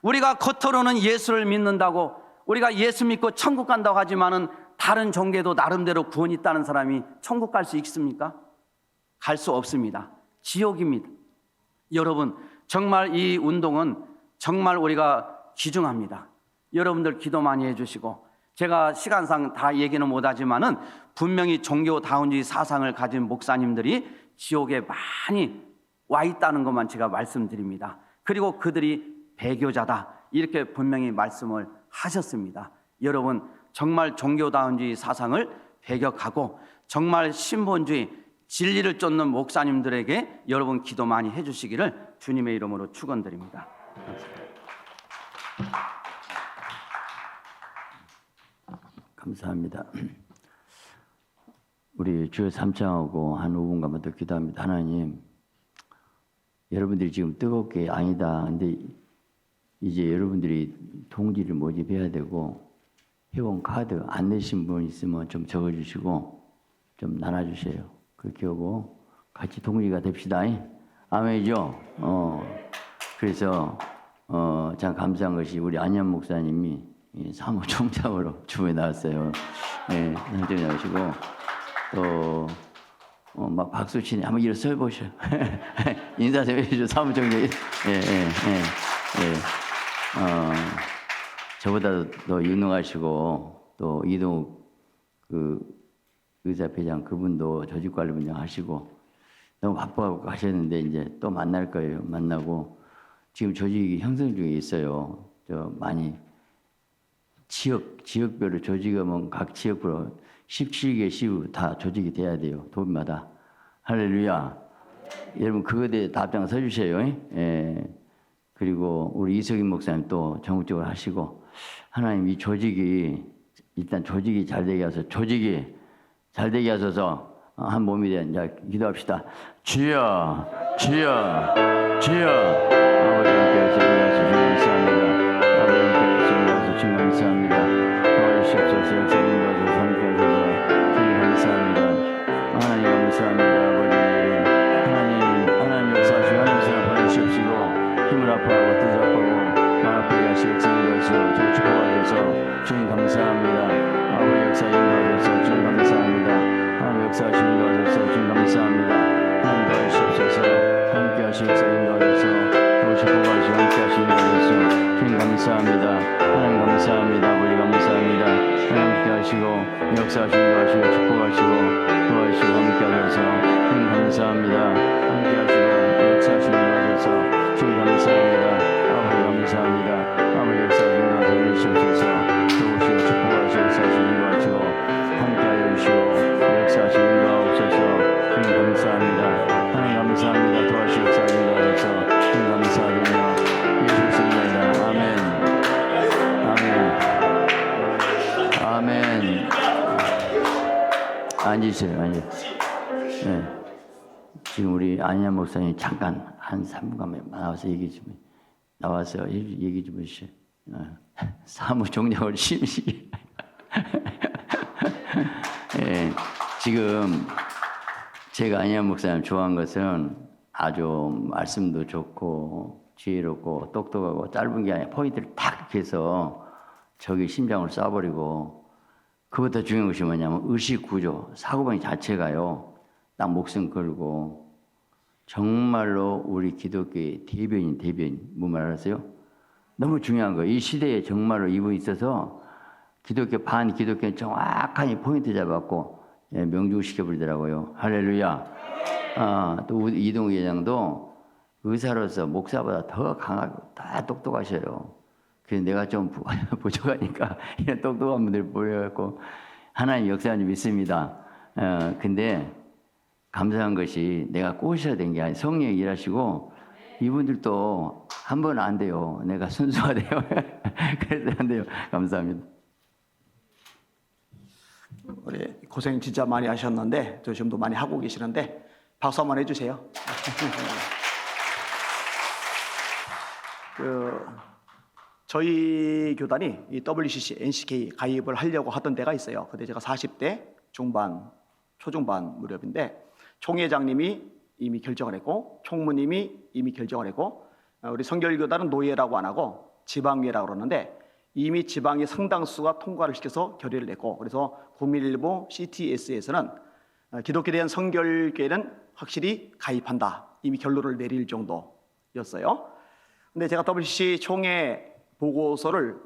우리가 겉으로는 예수를 믿는다고 우리가 예수 믿고 천국 간다고 하지만은 다른 종교도 나름대로 구원이 있다는 사람이 천국 갈 수 있습니까? 갈 수 없습니다. 지옥입니다. 여러분, 정말 이 운동은 정말 우리가 귀중합니다. 여러분들 기도 많이 해주시고, 제가 시간상 다 얘기는 못하지만은 분명히 종교다운주의 사상을 가진 목사님들이 지옥에 많이 와 있다는 것만 제가 말씀드립니다. 그리고 그들이 배교자다 이렇게 분명히 말씀을 하셨습니다. 여러분, 정말 종교다운주의 사상을 배격하고 정말 신본주의 진리를 쫓는 목사님들에게 여러분 기도 많이 해주시기를 주님의 이름으로 축원드립니다. 감사합니다. 우리 주여 삼창하고 한 5분간만 더 기도합니다. 하나님, 여러분들이 지금 뜨겁게 아니다. 근데 이제 여러분들이 동지를 모집해야 되고 회원 카드 안 내신 분 있으면 좀 적어주시고 좀 나눠주세요. 그렇게 하고 같이 동지가 됩시다. 아멘이죠? 그래서 참 감사한 것이 우리 안현 목사님이 사무총장으로 주부에 나왔어요. 네, 총장 나오시고 또 막 박수 치네. 한번 일어서 보셔. 인사 좀 해주죠. 사무총장. 저보다 더 유능하시고 또 이동욱 그 의사회장 그분도 조직관리분장 하시고 너무 바빠갖고 하셨는데 이제 또 만날 거예요. 만나고 지금 조직이 형성 중에 있어요. 저 많이 지역별로 조직하면 각 지역별로 17개 시우 다 조직이 돼야 돼요. 도읍마다. 할렐루야. 여러분 그거에 대해 답장 써주세요. 예. 그리고 우리 이석인 목사님 또 전국적으로 하시고 하나님 이 조직이 일단 조직이 잘 되게 하소서. 조직이 잘 되게 하소서. 한 몸이 된 자 기도합시다. 주여, 주여, 주여. 아버지 함께 하시옵소서. 감사합니다. 아버지 함께 하시옵소서. 주님 감사합니다. 도와주시옵소서. 역사님 도와주셔서 함께 하셔서 주님 감사합니다. 하나님 감사합니다. 아버지 하나님 역사하시고 하나님 사랑 보내주시옵시고 힘을 아파하고 뜻을 아파하고 마음 아프게 하시고 역사님 도와주셔서 저 축복하셔서 주님 감사합니다. 아버지 역사 인도하셔서 주님 감사합니다. 하나님 역사하시고 인도하셔서 주님 감사합니다. 하나님 도와주시옵소서. 함께 하시고 역사 인도하셔서 저 축복하시고 함께 하시고 인도하셔서 주님 감사합니다. 하나님 감사합니다. 아버지 감사합니다. 하나님 함께 하시고 역사하시고 인도하시고 축복하시고 도와주시고 함께 하셔서 주님 감사합니다. 함께 하시고 역사하시고 인도하셔서 주님 감사합니다. 아버지 감사합니다. 아버지 역사하시고 인도하셔서 주시옵소서. 도우시고 축복하시고 역사하시고 인도하시고 함께하여 주시고 역사하시고 인도하옵소서. 주님 감사합니다. 하나님 감사합니다. 도와주시고 역사하시고 인도하셔서 주님 감사드리며 예수 이름입니다. 아멘. 아멘. 아멘. 앉으세요. 앉으세요. 네. 지금 우리 안희연 목사님 잠깐 한 3분간 나와서 얘기 좀 나와서 얘기 좀 해주세요. 사무 종량을 심시. 예, 지금 제가 안희연 목사님 좋아한 것은 아주 말씀도 좋고 지혜롭고 똑똑하고 짧은 게 아니라 포인트를 탁 해서 저기 심장을 쏴버리고 그보다 중요한 것이 뭐냐면 의식 구조, 사고방식 자체가요. 딱 목숨 걸고 정말로 우리 기독교의 대변인 뭔 말 알았어요? 너무 중요한 거예요. 이 시대에 정말로 이분이 있어서 기독교 반기독교는 정확하게 포인트 잡았고 명중시켜버리더라고요. 할렐루야. 또 이동우 회장도 의사로서 목사보다 더 강하고 더 똑똑하셔요. 그래서 내가 좀 부족하니까 이런 똑똑한 분들 보여갖고 하나님 역사하는 믿습니다. 근데 감사한 것이 내가 꼬셔야 된 게 아니라 성령이 일하시고 이분들도 한 번 안 돼요. 내가 순수가 돼요. 그래서 안 돼요. 감사합니다. 우리 고생 진짜 많이 하셨는데 저 지금도 많이 하고 계시는데 박수 한번 해주세요. 저희 교단이 이 WCC, NCK 가입을 하려고 하던 데가 있어요. 그때 제가 40대 중반, 초중반 무렵인데 총회장님이 이미 결정을 했고 총무님이 이미 결정을 했고 우리 성결교단은 노예라고 안 하고 지방회라고 그러는데 이미 지방의 상당수가 통과를 시켜서 결의를 냈고 그래서 구밀일보 CTS에서는 기독교에 대한 성결교회는 확실히 가입한다. 이미 결론을 내릴 정도였어요. 근데 제가 WCC 총회 보고서를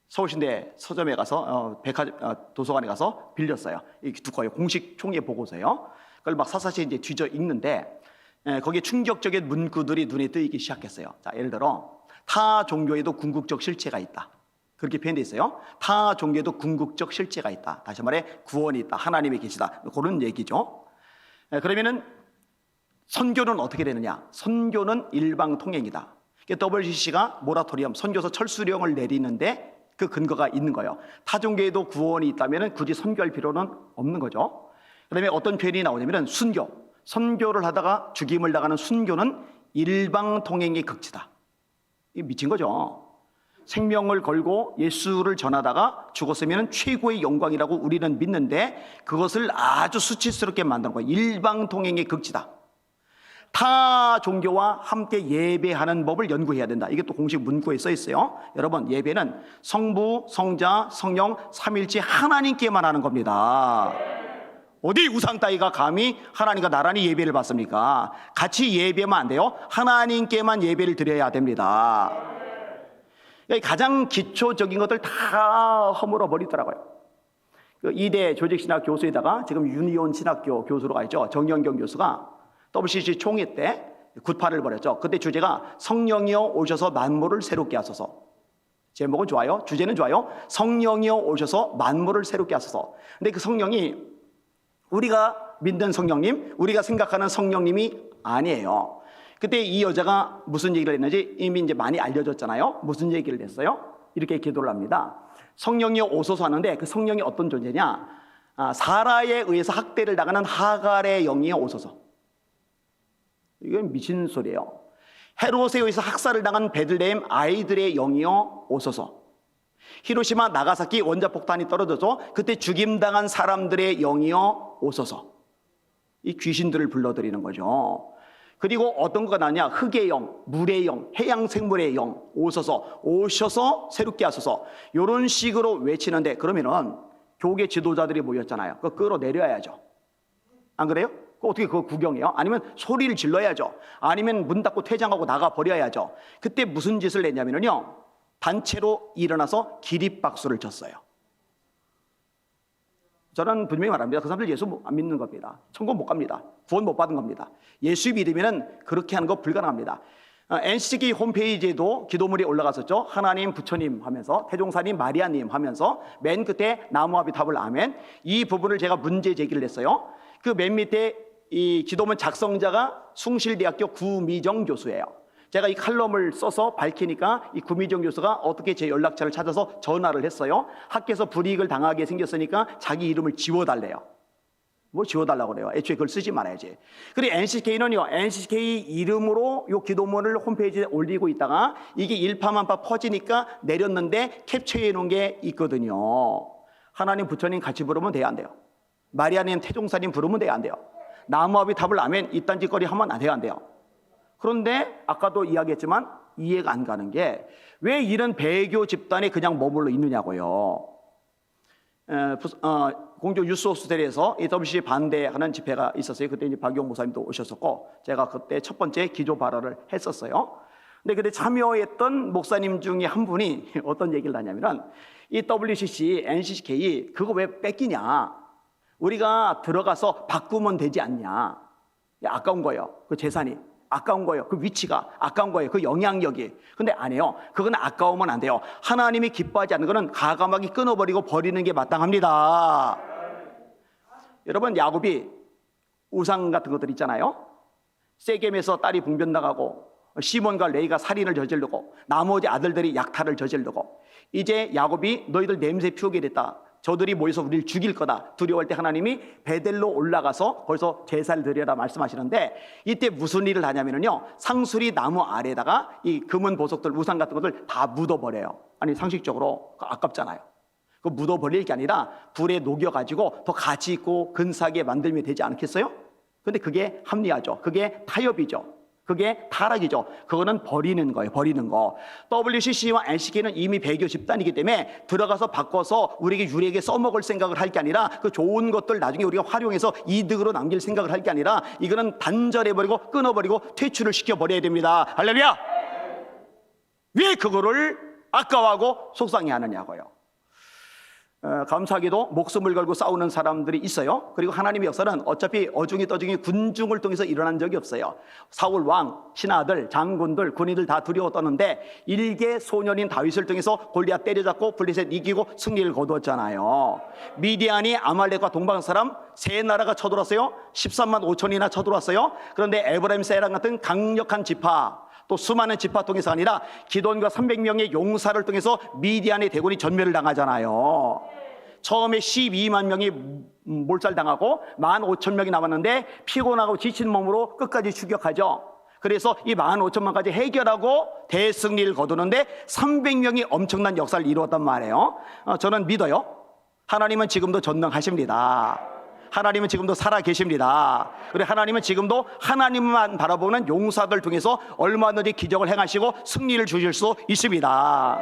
서울신대 서점에 가서 도서관에 가서 빌렸어요. 이렇게 두꺼워요. 공식 총회 보고서요. 그걸 막 사사시 이제 뒤져 읽는데 거기에 충격적인 문구들이 눈에 띄기 시작했어요. 자, 예를 들어 타 종교에도 궁극적 실체가 있다. 그렇게 표현되어 있어요. 타 종교에도 궁극적 실체가 있다. 다시 말해 구원이 있다. 하나님이 계시다. 그런 얘기죠. 그러면은 선교는 어떻게 되느냐? 선교는 일방통행이다. WCC가 모라토리엄 선교서 철수령을 내리는데 그 근거가 있는 거예요. 타 종교에도 구원이 있다면 굳이 선교할 필요는 없는 거죠. 그다음에 어떤 표현이 나오냐면 순교, 선교를 하다가 죽임을 당하는 순교는 일방통행의 극치다. 이게 미친 거죠. 생명을 걸고 예수를 전하다가 죽었으면 최고의 영광이라고 우리는 믿는데 그것을 아주 수치스럽게 만드는 거예요. 일방통행의 극치다. 타 종교와 함께 예배하는 법을 연구해야 된다. 이게 또 공식 문구에 써 있어요. 여러분, 예배는 성부, 성자, 성령, 삼일체 하나님께만 하는 겁니다. 어디 우상 따위가 감히 하나님과 나란히 예배를 받습니까? 같이 예배하면 안 돼요. 하나님께만 예배를 드려야 됩니다. 가장 기초적인 것들 다 허물어 버리더라고요. 이대 조직신학 교수에다가 지금 유니온 신학교 교수로 가 있죠. 정영경 교수가 WCC 총회 때 굿파를 벌였죠. 그때 주제가 성령이여 오셔서 만물을 새롭게 하소서. 제목은 좋아요. 주제는 좋아요. 성령이여 오셔서 만물을 새롭게 하소서. 근데 그 성령이 우리가 믿는 성령님, 우리가 생각하는 성령님이 아니에요. 그때 이 여자가 무슨 얘기를 했는지 이미 이제 많이 알려졌잖아요. 무슨 얘기를 했어요? 이렇게 기도를 합니다. 성령이여 오소서 하는데 그 성령이 어떤 존재냐? 사라에 의해서 학대를 당하는 하갈의 영이여 오소서. 이건 미친 소리예요. 헤롯에 의해서 학살을 당한 베들레헴 아이들의 영이여 오소서. 히로시마 나가사키 원자폭탄이 떨어져서 그때 죽임당한 사람들의 영이여 오소서. 이 귀신들을 불러들이는 거죠. 그리고 어떤 거가 나냐? 흙의 영, 물의 영, 해양 생물의 영 오소서, 오셔서 새롭게 하소서. 이런 식으로 외치는데, 그러면은 교계 지도자들이 모였잖아요. 그거 끌어내려야죠. 안 그래요? 어떻게 그거 구경해요? 아니면 소리를 질러야죠. 아니면 문 닫고 퇴장하고 나가 버려야죠. 그때 무슨 짓을 했냐면요, 단체로 일어나서 기립박수를 쳤어요. 저는 분명히 말합니다. 그 사람들 예수 안 믿는 겁니다. 천국 못 갑니다. 구원 못 받은 겁니다. 예수 믿으면 그렇게 하는 거 불가능합니다. NCK 홈페이지에도 기도물이 올라갔었죠. 하나님, 부처님 하면서, 태종사님, 마리아님 하면서 맨 끝에 나무아비 탑을 아멘. 이 부분을 제가 문제 제기를 했어요. 그 맨 밑에 이 기도문 작성자가 숭실대학교 구미정 교수예요. 제가 이 칼럼을 써서 밝히니까 이 구미정 교수가 어떻게 제 연락처를 찾아서 전화를 했어요. 학교에서 불이익을 당하게 생겼으니까 자기 이름을 지워달래요. 뭐 지워달라고 그래요. 애초에 그걸 쓰지 말아야지. 그리고 NCK는요, NCK 이름으로 이 기도문을 홈페이지에 올리고 있다가 이게 일파만파 퍼지니까 내렸는데 캡처해 놓은 게 있거든요. 하나님, 부처님 같이 부르면 돼야 안 돼요. 마리아님, 태종사님 부르면 돼야 안 돼요. 나무아비 탑을 아멘 이딴 짓거리 하면 안 돼요, 안 돼요. 그런데 아까도 이야기했지만 이해가 안 가는 게 왜 이런 배교 집단이 그냥 머물러 있느냐고요. 공주 유스호스텔에서 AWC 반대하는 집회가 있었어요. 그때 이제 박용 목사님도 오셨었고 제가 그때 첫 번째 기조 발언을 했었어요. 근데 그때 참여했던 목사님 중에 한 분이 어떤 얘기를 하냐면은 이 WCC, NCK 그거 왜 뺏기냐? 우리가 들어가서 바꾸면 되지 않냐? 아까운 거예요. 그 재산이. 아까운 거예요. 그 위치가 아까운 거예요. 그 영향력이. 근데 안 해요. 그건 아까우면 안 돼요. 하나님이 기뻐하지 않는 거는 과감하게 끊어버리고 버리는 게 마땅합니다. 여러분, 야곱이 우상 같은 것들 있잖아요. 세겜에서 딸이 분변 나가고 시몬과 레이가 살인을 저지르고 나머지 아들들이 약탈을 저지르고 이제 야곱이 너희들 냄새 피우게 됐다. 저들이 모여서 우리를 죽일 거다. 두려워할 때 하나님이 베델로 올라가서 거기서 제사를 드려라 말씀하시는데 이때 무슨 일을 하냐면요, 상수리 나무 아래에다가 이 금은 보석들, 우상 같은 것들 다 묻어버려요. 아니 상식적으로 아깝잖아요. 그 묻어버릴 게 아니라 불에 녹여가지고 더 가치 있고 근사하게 만들면 되지 않겠어요? 근데 그게 합리화죠. 그게 타협이죠. 그게 타락이죠. 그거는 버리는 거예요. 버리는 거. WCC와 NCK는 이미 배교 집단이기 때문에 들어가서 바꿔서 우리에게 유리하게 써먹을 생각을 할 게 아니라 그 좋은 것들 나중에 우리가 활용해서 이득으로 남길 생각을 할 게 아니라 이거는 단절해버리고 끊어버리고 퇴출을 시켜버려야 됩니다. 할렐루야! 왜 그거를 아까워하고 속상해하느냐고요. 감사하게도 목숨을 걸고 싸우는 사람들이 있어요. 그리고 하나님의 역사는 어차피 어중이 떠중이 군중을 통해서 일어난 적이 없어요. 사울 왕, 신하들, 장군들, 군인들 다 두려워 떠는데 일개 소년인 다윗을 통해서 골리앗 때려잡고 블레셋 이기고 승리를 거두었잖아요. 미디안이 아말렉과 동방 사람 세 나라가 쳐들어왔어요. 13만 5천이나 쳐들어왔어요. 그런데 에브라임, 세랑 같은 강력한 지파, 또 수많은 지파 통해서 아니라 기돈과 300명의 용사를 통해서 미디안의 대군이 전멸을 당하잖아요. 처음에 12만 명이 몰살당하고 15,000명이 남았는데 피곤하고 지친 몸으로 끝까지 추격하죠. 그래서 이 15,000명까지 해결하고 대승리를 거두는데 300명이 엄청난 역사를 이루었단 말이에요. 저는 믿어요. 하나님은 지금도 전능하십니다. 하나님은 지금도 살아 계십니다. 그리고 하나님은 지금도 하나님만 바라보는 용사들 통해서 얼마든지 기적을 행하시고 승리를 주실 수 있습니다.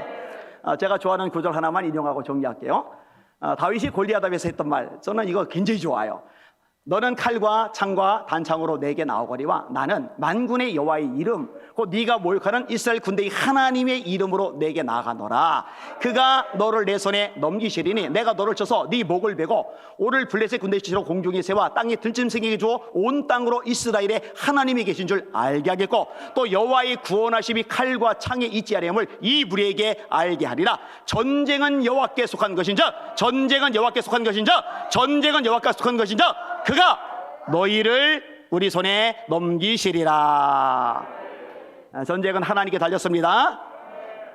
제가 좋아하는 구절 하나만 인용하고 정리할게요. 다윗이 골리앗 앞에서 했던 말, 저는 이거 굉장히 좋아요. 너는 칼과 창과 단창으로 내게 나오거니와 나는 만군의 여호와의 이름 곧 네가 모욕하는 이스라엘 군대의 하나님의 이름으로 내게 나아가노라. 그가 너를 내 손에 넘기시리니 내가 너를 쳐서 네 목을 베고 오를 블레셋 군대의 치로 공중에 세워 땅에 들짐승에게 주어 온 땅으로 이스라엘의 하나님이 계신 줄 알게 하겠고 또 여호와의 구원하심이 칼과 창에 있지 아니함을 이 무리에게 알게 하리라. 전쟁은 여호와께 속한 것인즉 전쟁은 여호와께 속한 것인즉 전쟁은 여호와께 속한 것인즉 그가 너희를 우리 손에 넘기시리라. 전쟁은 하나님께 달렸습니다.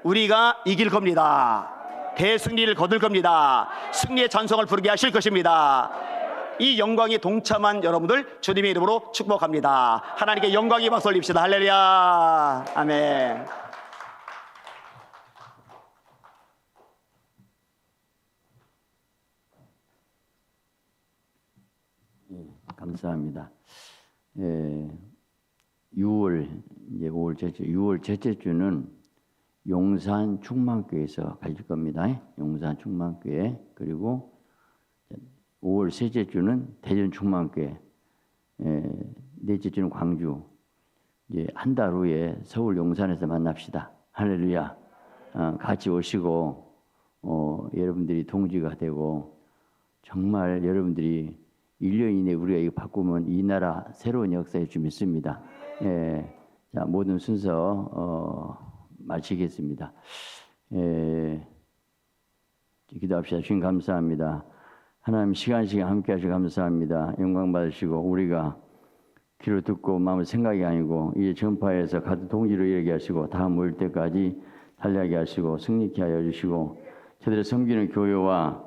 우리가 이길 겁니다. 대승리를 거둘 겁니다. 승리의 찬송을 부르게 하실 것입니다. 이 영광에 동참한 여러분들 주님의 이름으로 축복합니다. 하나님께 영광의 박수 올립시다. 할렐루야. 아멘. 감사합니다. 6월 이제 5월 첫째 6월 첫째 주는 용산 충만교회에서 가질 겁니다. 용산 충만교회. 그리고 5월 셋째 주는 대전 충만교회. 넷째 주는 광주. 이제 한 달 후에 서울 용산에서 만납시다. 할렐루야. 같이 오시고 여러분들이 동지가 되고 정말 여러분들이 1년 이내 우리가 이거 바꾸면 이 나라 새로운 역사의 줄 믿습니다. 자, 모든 순서 마치겠습니다. 기도합시다. 주님 감사합니다. 하나님 시간 함께 하시고 감사합니다. 영광 받으시고 우리가 귀로 듣고 마음을 생각이 아니고 이제 전파해서 같은 동지로 이르게 하시고 다 모일 때까지 달리하게 하시고 승리케 하여 주시고 저들의 섬기는 교회와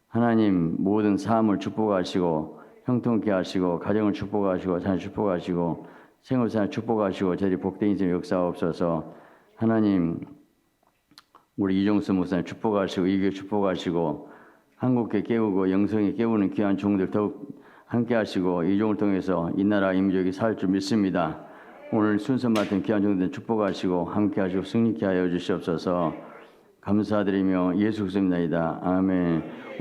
하나님 모든 삶을 축복하시고 형통케 하시고 가정을 축복하시고 자녀 축복하시고 생활생활 축복하시고 저희 복된 인생 역사옵소서. 하나님 우리 이종수 목사님 축복하시고 이교회 축복하시고 한국에 깨우고 영성에 깨우는 귀한 종들 더욱 함께 하시고 이 종을 통해서 이 나라 민족이 살 줄 믿습니다. 오늘 순서 맡은 귀한 종들 축복하시고 함께 하시고 승리케 하여 주시옵소서. 감사드리며 예수 그리스도입니다. 아멘.